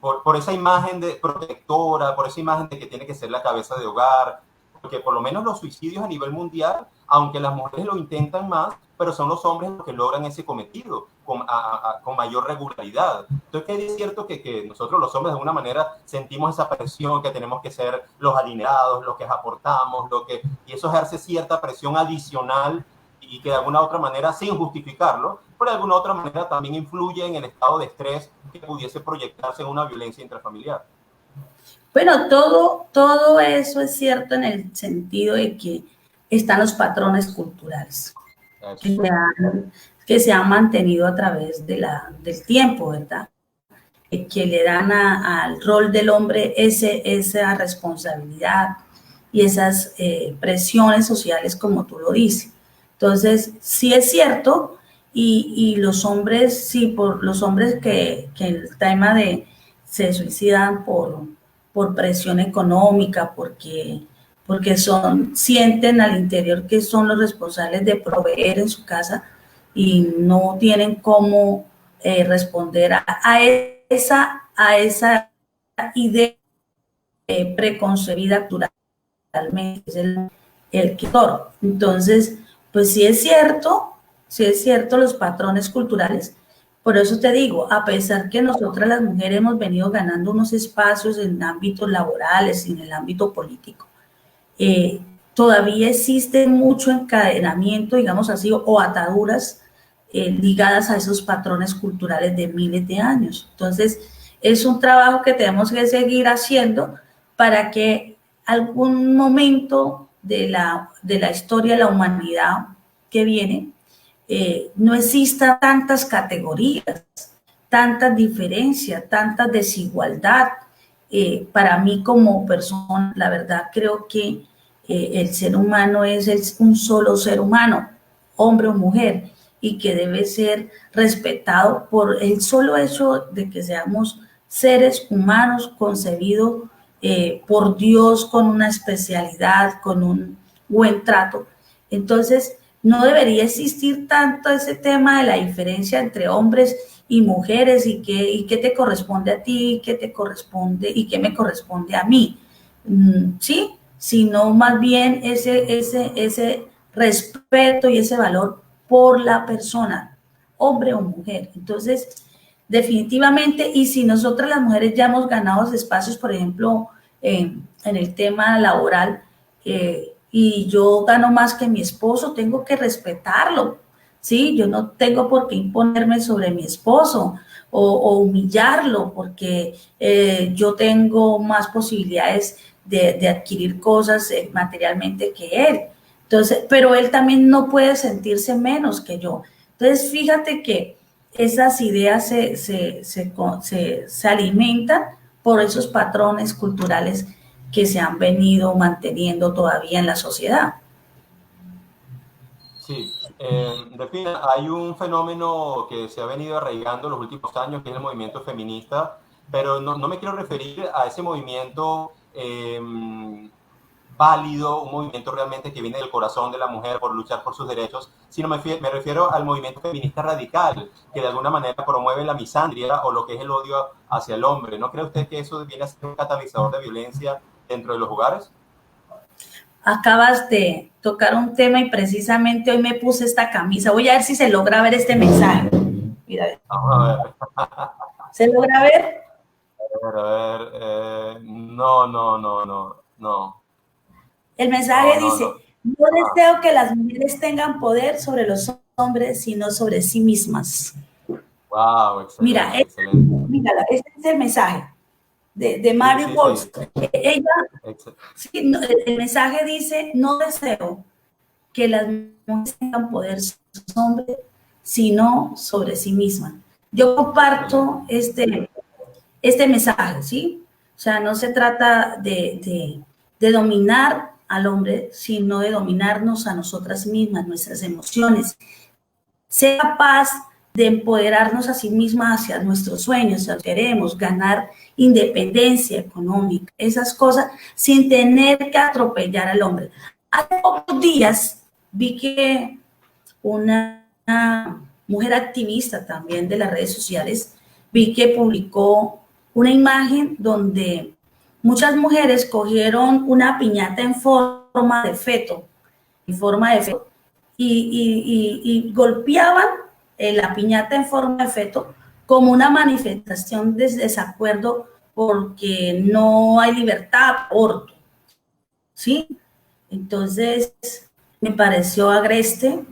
por esa imagen de protectora, por esa imagen de que tiene que ser la cabeza de hogar? Porque por lo menos los suicidios a nivel mundial, aunque las mujeres lo intentan más, pero son los hombres los que logran ese cometido con mayor regularidad. Entonces, ¿qué es cierto que nosotros los hombres de alguna manera sentimos esa presión, que tenemos que ser los alineados, los que aportamos, y eso ejerce cierta presión adicional y que de alguna otra manera, sin justificarlo, pero de alguna otra manera también influye en el estado de estrés que pudiese proyectarse en una violencia intrafamiliar? Bueno, todo eso es cierto en el sentido de que están los patrones culturales Eso. que que se han mantenido a través del tiempo, ¿verdad? Que le dan al rol del hombre esa responsabilidad y esas presiones sociales, como tú lo dices. Entonces, sí es cierto, y los hombres, sí, por los hombres que el tema de se suicidan por presión económica, porque sienten al interior que son los responsables de proveer en su casa y no tienen cómo responder a esa idea preconcebida naturalmente, es el creador. Entonces, pues sí es cierto los patrones culturales. Por eso te digo, a pesar que nosotras las mujeres hemos venido ganando unos espacios en ámbitos laborales y en el ámbito político, eh, todavía existe mucho encadenamiento, digamos así, o ataduras ligadas a esos patrones culturales de miles de años. Entonces, es un trabajo que tenemos que seguir haciendo para que algún momento de la historia de la humanidad que viene no exista tantas categorías, tantas diferencias, tanta desigualdad. Para mí como persona, la verdad creo que el ser humano es un solo ser humano, hombre o mujer, y que debe ser respetado por el solo hecho de que seamos seres humanos concebidos por Dios con una especialidad, con un buen trato. Entonces, no debería existir tanto ese tema de la diferencia entre hombres y mujeres y qué te corresponde a ti, qué te corresponde y qué me corresponde a mí. ¿Sí? sino más bien ese respeto y ese valor por la persona, hombre o mujer. Entonces, definitivamente, y si nosotras las mujeres ya hemos ganado espacios, por ejemplo, en el tema laboral, y yo gano más que mi esposo, tengo que respetarlo, ¿sí? Yo no tengo por qué imponerme sobre mi esposo o humillarlo porque yo tengo más posibilidades de adquirir cosas materialmente que él. Entonces, pero él también no puede sentirse menos que yo. Entonces, fíjate que esas ideas se alimentan por esos patrones culturales que se han venido manteniendo todavía en la sociedad. Sí, Delfina, hay un fenómeno que se ha venido arraigando en los últimos años, que es el movimiento feminista, pero no me quiero referir a ese movimiento válido, un movimiento realmente que viene del corazón de la mujer por luchar por sus derechos, sino me refiero al movimiento feminista radical, que de alguna manera promueve la misandria o lo que es el odio hacia el hombre. ¿No cree usted que eso viene a ser un catalizador de violencia dentro de los hogares? Acabas de tocar un tema y precisamente hoy me puse esta camisa. Voy a ver si se logra ver este mensaje. Mira, Vamos a ver. ¿se logra ver? A ver, no, El no, mensaje no, dice, no. no Ajá. deseo que las mujeres tengan poder sobre los hombres, sino sobre sí mismas. Wow, Mira, excelente, excelente. mírala, este es el mensaje de Sí, Mary sí, Walsh. sí. Ella, Ex- sí, no, el mensaje dice, no deseo que las mujeres tengan poder sobre los hombres, sino sobre sí mismas. Yo excelente. comparto este mensaje, ¿sí? O sea, no se trata de dominar al hombre, sino de dominarnos a nosotras mismas, nuestras emociones. Ser capaz de empoderarnos a sí mismas hacia nuestros sueños, si queremos ganar independencia económica, esas cosas, sin tener que atropellar al hombre. Hace pocos días vi que una mujer activista también de las redes sociales, vi que publicó una imagen donde muchas mujeres cogieron una piñata en forma de feto, y golpeaban la piñata en forma de feto como una manifestación de desacuerdo porque no hay libertad de aborto, ¿sí? Entonces, me pareció agreste,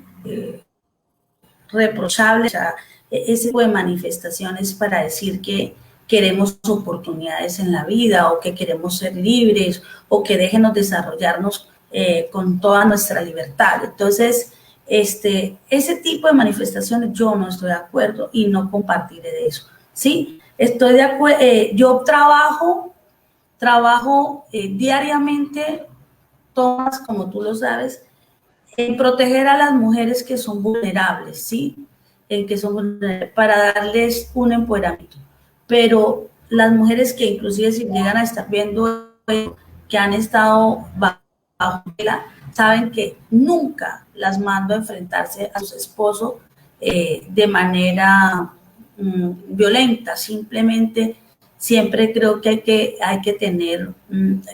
reprochable, o sea, ese tipo de manifestaciones para decir que queremos oportunidades en la vida o que queremos ser libres o que déjenos desarrollarnos con toda nuestra libertad. Entonces, ese tipo de manifestaciones yo no estoy de acuerdo y no compartiré de eso. Sí, estoy de acuerdo, yo trabajo diariamente, todas, como tú lo sabes, en proteger a las mujeres que son vulnerables, ¿sí? En que son vulnerables, para darles un empoderamiento. Pero las mujeres que inclusive si llegan a estar viendo que han estado bajo vela, saben que nunca las mando a enfrentarse a sus esposos de manera violenta, simplemente siempre creo que hay que tener,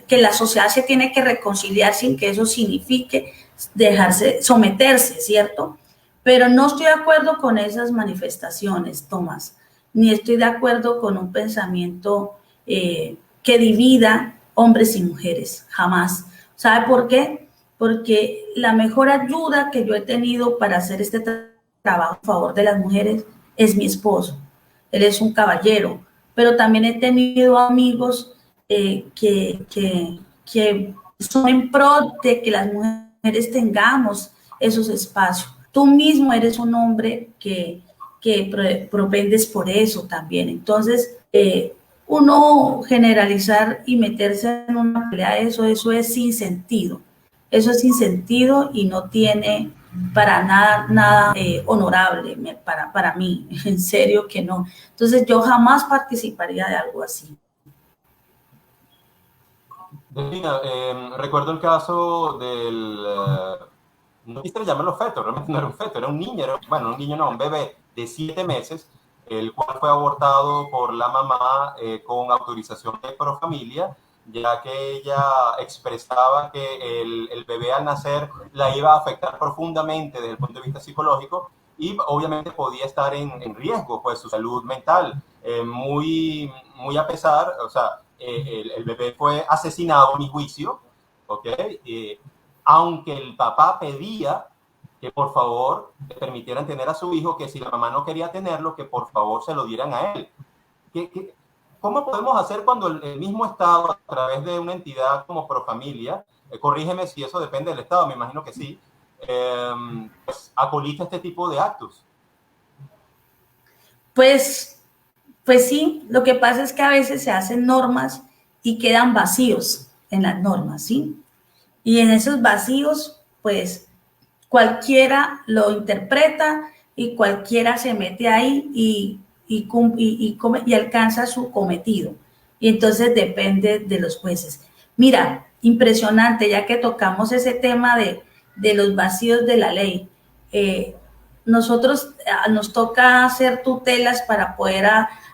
que la sociedad se tiene que reconciliar sin que eso signifique dejarse, someterse, ¿cierto? Pero no estoy de acuerdo con esas manifestaciones, Tomás, ni estoy de acuerdo con un pensamiento que divida hombres y mujeres, jamás. ¿Sabe por qué? Porque la mejor ayuda que yo he tenido para hacer este trabajo a favor de las mujeres es mi esposo. Él es un caballero, pero también he tenido amigos que son en pro de que las mujeres tengamos esos espacios. Tú mismo eres un hombre que propendes por eso también. Entonces, uno generalizar y meterse en una pelea de eso es sin sentido. Eso es sin sentido y no tiene para nada honorable para mí, en serio que no. Entonces yo jamás participaría de algo así. Delfina, recuerdo el caso no quisiera llamarlo feto, realmente no era un feto, era un niño, bueno, un niño no, un bebé de 7 meses, el cual fue abortado por la mamá con autorización de Profamilia, ya que ella expresaba que el bebé al nacer la iba a afectar profundamente desde el punto de vista psicológico y obviamente podía estar en riesgo, pues su salud mental, muy a pesar, o sea, el bebé fue asesinado a mi juicio, ¿ok? Aunque el papá pedía que por favor le permitieran tener a su hijo, que si la mamá no quería tenerlo, que por favor se lo dieran a él. ¿Cómo podemos hacer cuando el mismo Estado, a través de una entidad como Profamilia, corrígeme si eso depende del Estado, me imagino que sí, pues acolita este tipo de actos? Pues, pues sí, lo que pasa es que a veces se hacen normas y quedan vacíos en las normas, ¿sí? Y en esos vacíos, pues cualquiera lo interpreta y cualquiera se mete ahí y alcanza su cometido. Y entonces depende de los jueces. Mira, impresionante, ya que tocamos ese tema de los vacíos de la ley. Nosotros nos toca hacer tutelas para poder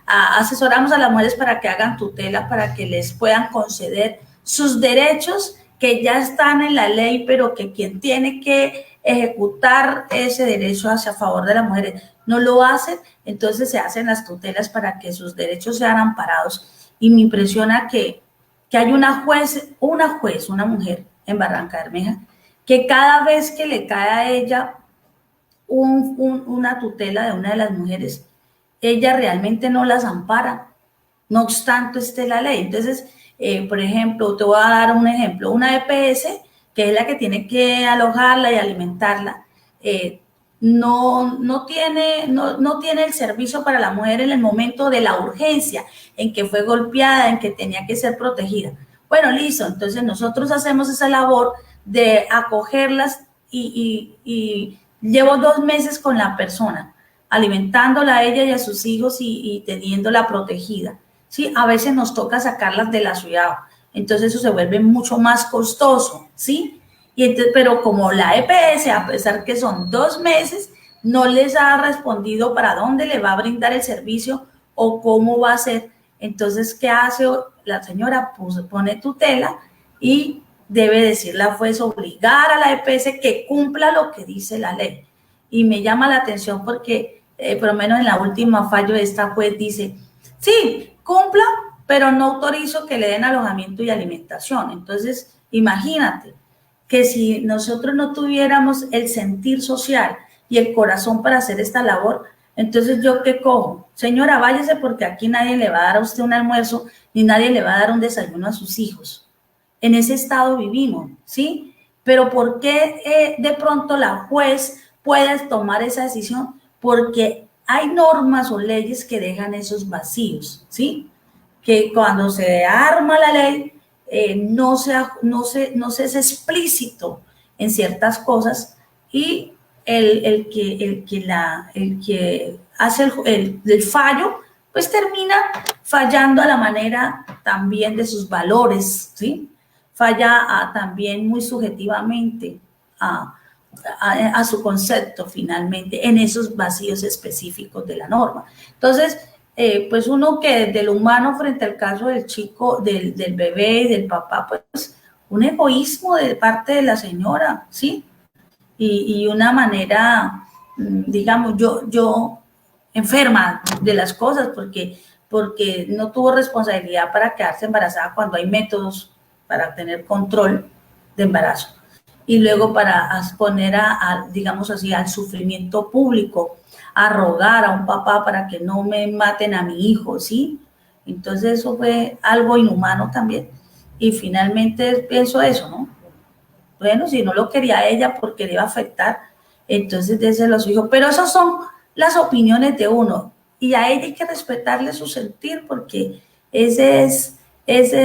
asesoramos a las mujeres para que hagan tutela, para que les puedan conceder sus derechos que ya están en la ley, pero que quien tiene que ejecutar ese derecho hacia favor de las mujeres no lo hace, entonces se hacen las tutelas para que sus derechos sean amparados. Y me impresiona que hay una una mujer en Barranca Bermeja, que cada vez que le cae a ella una tutela de una de las mujeres, ella realmente no las ampara, no obstante esté la ley. Entonces, por ejemplo, te voy a dar un ejemplo, una EPS, que es la que tiene que alojarla y alimentarla, no tiene el servicio para la mujer en el momento de la urgencia, en que fue golpeada, en que tenía que ser protegida. Bueno, listo, entonces nosotros hacemos esa labor de acogerlas y llevo 2 meses con la persona, alimentándola a ella y a sus hijos y teniéndola protegida. ¿Sí? A veces nos toca sacarlas de la ciudad, entonces eso se vuelve mucho más costoso, ¿sí? Y entonces, pero como la EPS, a pesar que son 2 meses, no les ha respondido para dónde le va a brindar el servicio o cómo va a ser. Entonces, ¿qué hace la señora? Pues pone tutela y debe decir la juez, obligar a la EPS que cumpla lo que dice la ley. Y me llama la atención porque, por lo menos en la última fallo, esta juez dice, sí, cumpla, pero no autorizo que le den alojamiento y alimentación. Entonces, imagínate que si nosotros no tuviéramos el sentir social y el corazón para hacer esta labor, entonces yo qué cojo, señora, váyase porque aquí nadie le va a dar a usted un almuerzo ni nadie le va a dar un desayuno a sus hijos. En ese estado vivimos, ¿sí? Pero ¿por qué de pronto la juez puede tomar esa decisión? Porque hay normas o leyes que dejan esos vacíos, ¿sí? Que cuando se arma la ley no se es explícito en ciertas cosas y el que hace el fallo, pues termina fallando a la manera también de sus valores, ¿sí? Falla también muy subjetivamente a su concepto finalmente en esos vacíos específicos de la norma. Entonces, pues uno que desde lo humano frente al caso del chico, del bebé y del papá, pues un egoísmo de parte de la señora, ¿sí? Y una manera, digamos, yo enferma de las cosas porque no tuvo responsabilidad para quedarse embarazada cuando hay métodos para tener control de embarazo y luego para exponer digamos así, al sufrimiento público, a rogar a un papá para que no me maten a mi hijo, ¿sí? Entonces eso fue algo inhumano también. Y finalmente pienso eso, ¿no? Bueno, si no lo quería ella porque le iba a afectar, entonces déselo a su hijo. Pero esas son las opiniones de uno. Y a ella hay que respetarle su sentir porque ese es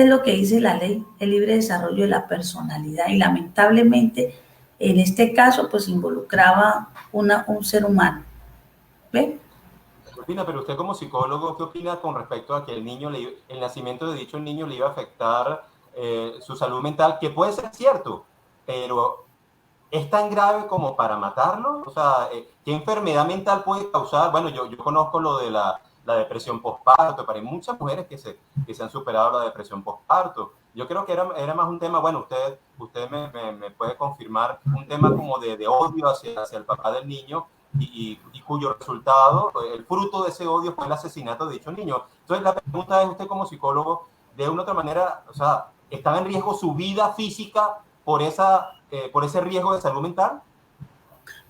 lo que dice la ley, el libre desarrollo de la personalidad. Y lamentablemente, en este caso, pues involucraba un ser humano. ¿Ve? Opina, pero usted como psicólogo, ¿qué opina con respecto a que el nacimiento de dicho niño le iba a afectar su salud mental? Que puede ser cierto, pero ¿es tan grave como para matarlo? O sea, ¿qué enfermedad mental puede causar? Bueno, yo conozco lo de la depresión postparto, pero hay muchas mujeres que se han superado la depresión postparto. Yo creo que era más un tema, bueno, usted me puede confirmar, un tema como de odio hacia el papá del niño y cuyo resultado, el fruto de ese odio fue el asesinato de dicho niño. Entonces la pregunta es, usted como psicólogo, de una u otra manera, o sea, ¿estaba en riesgo su vida física por ese riesgo de salud mental?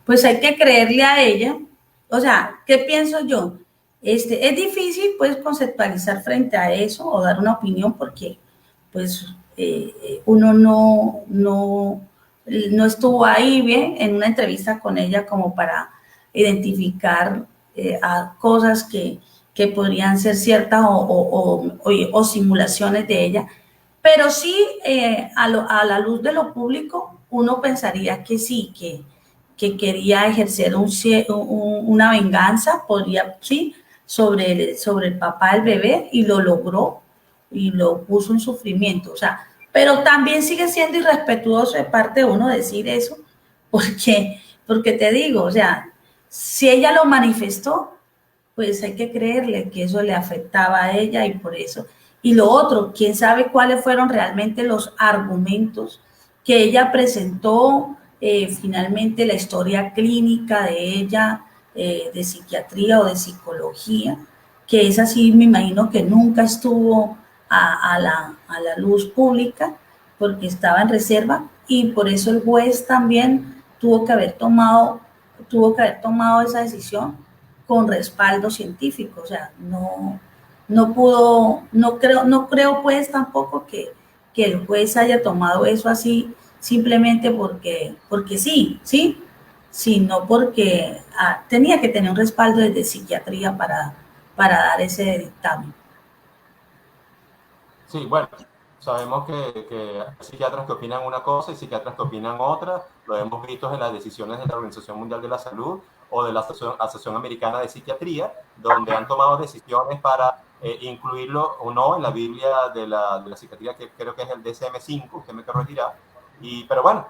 Pues hay que creerle a ella. O sea, ¿qué pienso yo? Es difícil pues conceptualizar frente a eso o dar una opinión porque pues uno no estuvo ahí bien en una entrevista con ella como para identificar a cosas que podrían ser ciertas o simulaciones de ella, pero sí a la luz de lo público uno pensaría que sí, que quería ejercer una venganza, podría, sí, sobre el papá del bebé y lo logró y lo puso en sufrimiento. O sea, pero también sigue siendo irrespetuoso de parte de uno decir eso, porque te digo, o sea, si ella lo manifestó, pues hay que creerle que eso le afectaba a ella y por eso. Y lo otro, quién sabe cuáles fueron realmente los argumentos que ella presentó, finalmente la historia clínica de ella, de psiquiatría o de psicología, que es así, me imagino que nunca estuvo a la luz pública porque estaba en reserva y por eso el juez también tuvo que haber tomado esa decisión con respaldo científico, o sea, no creo pues tampoco que el juez haya tomado eso así simplemente porque sí, sino porque tenía que tener un respaldo desde psiquiatría para dar ese dictamen. Sí, bueno, sabemos que hay psiquiatras que opinan una cosa y psiquiatras que opinan otra. Lo hemos visto en las decisiones de la Organización Mundial de la Salud o de la Asociación Americana de Psiquiatría, donde han tomado decisiones para incluirlo o no en la Biblia de la psiquiatría, que creo que es el DSM-5, usted me corregirá. Pero bueno,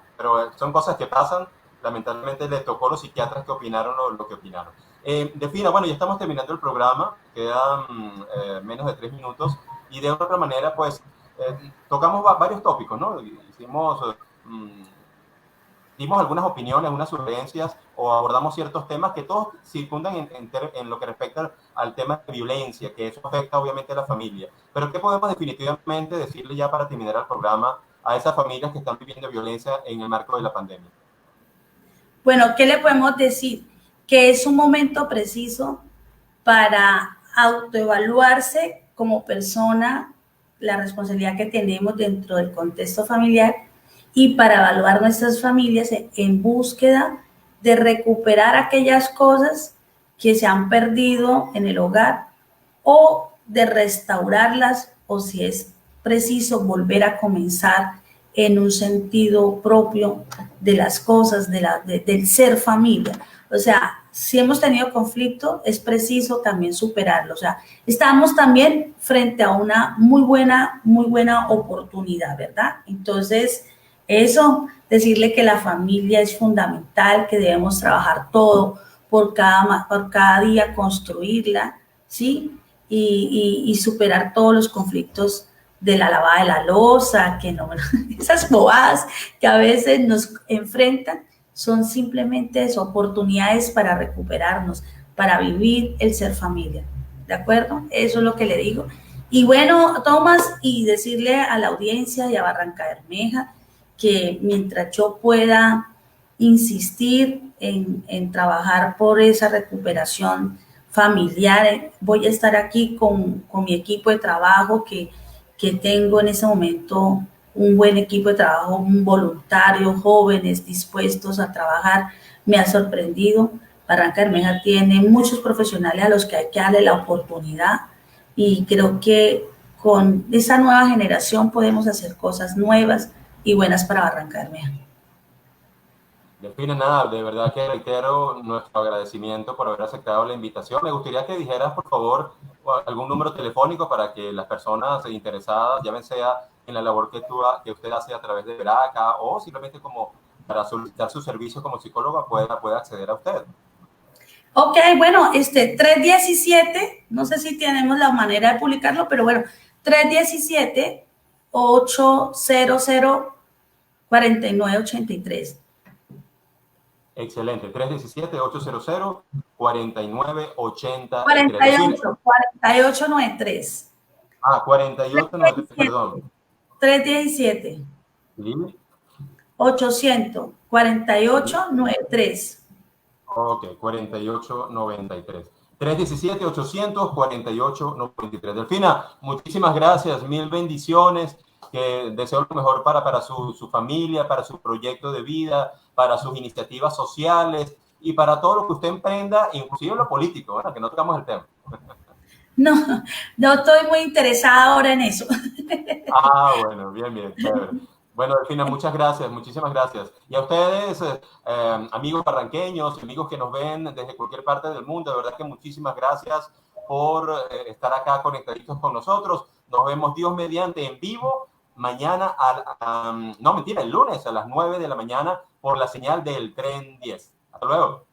son cosas que pasan. Lamentablemente le tocó a los psiquiatras que opinaron lo que opinaron. Defina, bueno, ya estamos terminando el programa, quedan menos de 3 minutos. Y de otra manera, pues, tocamos varios tópicos, ¿no? Mm, dimos algunas opiniones, algunas sugerencias o abordamos ciertos temas que todos circundan en lo que respecta al tema de violencia, que eso afecta obviamente a la familia. Pero ¿qué podemos definitivamente decirle ya para terminar el programa a esas familias que están viviendo violencia en el marco de la pandemia? Bueno, ¿qué le podemos decir? Que es un momento preciso para autoevaluarse como persona, la responsabilidad que tenemos dentro del contexto familiar y para evaluar nuestras familias en búsqueda de recuperar aquellas cosas que se han perdido en el hogar o de restaurarlas o si es preciso volver a comenzar en un sentido propio de las cosas, del ser familia. O sea, si hemos tenido conflicto, es preciso también superarlo. O sea, estamos también frente a una muy buena oportunidad, ¿verdad? Entonces, eso, decirle que la familia es fundamental, que debemos trabajar todo por cada día, construirla, ¿sí? Y superar todos los conflictos de la lavada de la loza, que no, esas bobadas que a veces nos enfrentan son simplemente eso, oportunidades para recuperarnos, para vivir el ser familia. ¿De acuerdo? Eso es lo que le digo. Y bueno, Tomás, y decirle a la audiencia y a Barranca Bermeja que mientras yo pueda insistir en trabajar por esa recuperación familiar, voy a estar aquí con mi equipo de trabajo que tengo en ese momento un buen equipo de trabajo, un voluntario, jóvenes dispuestos a trabajar. Me ha sorprendido. Barranca Bermeja tiene muchos profesionales a los que hay que darle la oportunidad y creo que con esa nueva generación podemos hacer cosas nuevas y buenas para Barranca Bermeja. Define nada, de verdad que reitero nuestro agradecimiento por haber aceptado la invitación. Me gustaría que dijeras, por favor, algún número telefónico para que las personas interesadas, ya sea en la labor que usted hace a través de Veraca o simplemente como para solicitar su servicio como psicóloga, pueda acceder a usted. Ok, bueno, 317, no sé si tenemos la manera de publicarlo, pero bueno, 317 317-800-4983. Excelente. 317-800-4983. 4893. 4893, perdón. 317 ¿Sí? 800-4893. Ok, 4893. 317-800-4893. Delfina, muchísimas gracias, mil bendiciones, que deseo lo mejor para su familia, para su proyecto de vida, para sus iniciativas sociales y para todo lo que usted emprenda, inclusive lo político, ¿verdad? Que no tocamos el tema. No, no estoy muy interesada ahora en eso. Ah, bueno, bien, bien, chévere. Bueno, Delfina, muchas gracias, muchísimas gracias. Y a ustedes, amigos barranqueños, amigos que nos ven desde cualquier parte del mundo, de verdad que muchísimas gracias por estar acá conectaditos con nosotros. Nos vemos Dios mediante en vivo mañana, no mentira, el lunes a las 9 de la mañana por la señal del Tren 10. Hasta luego.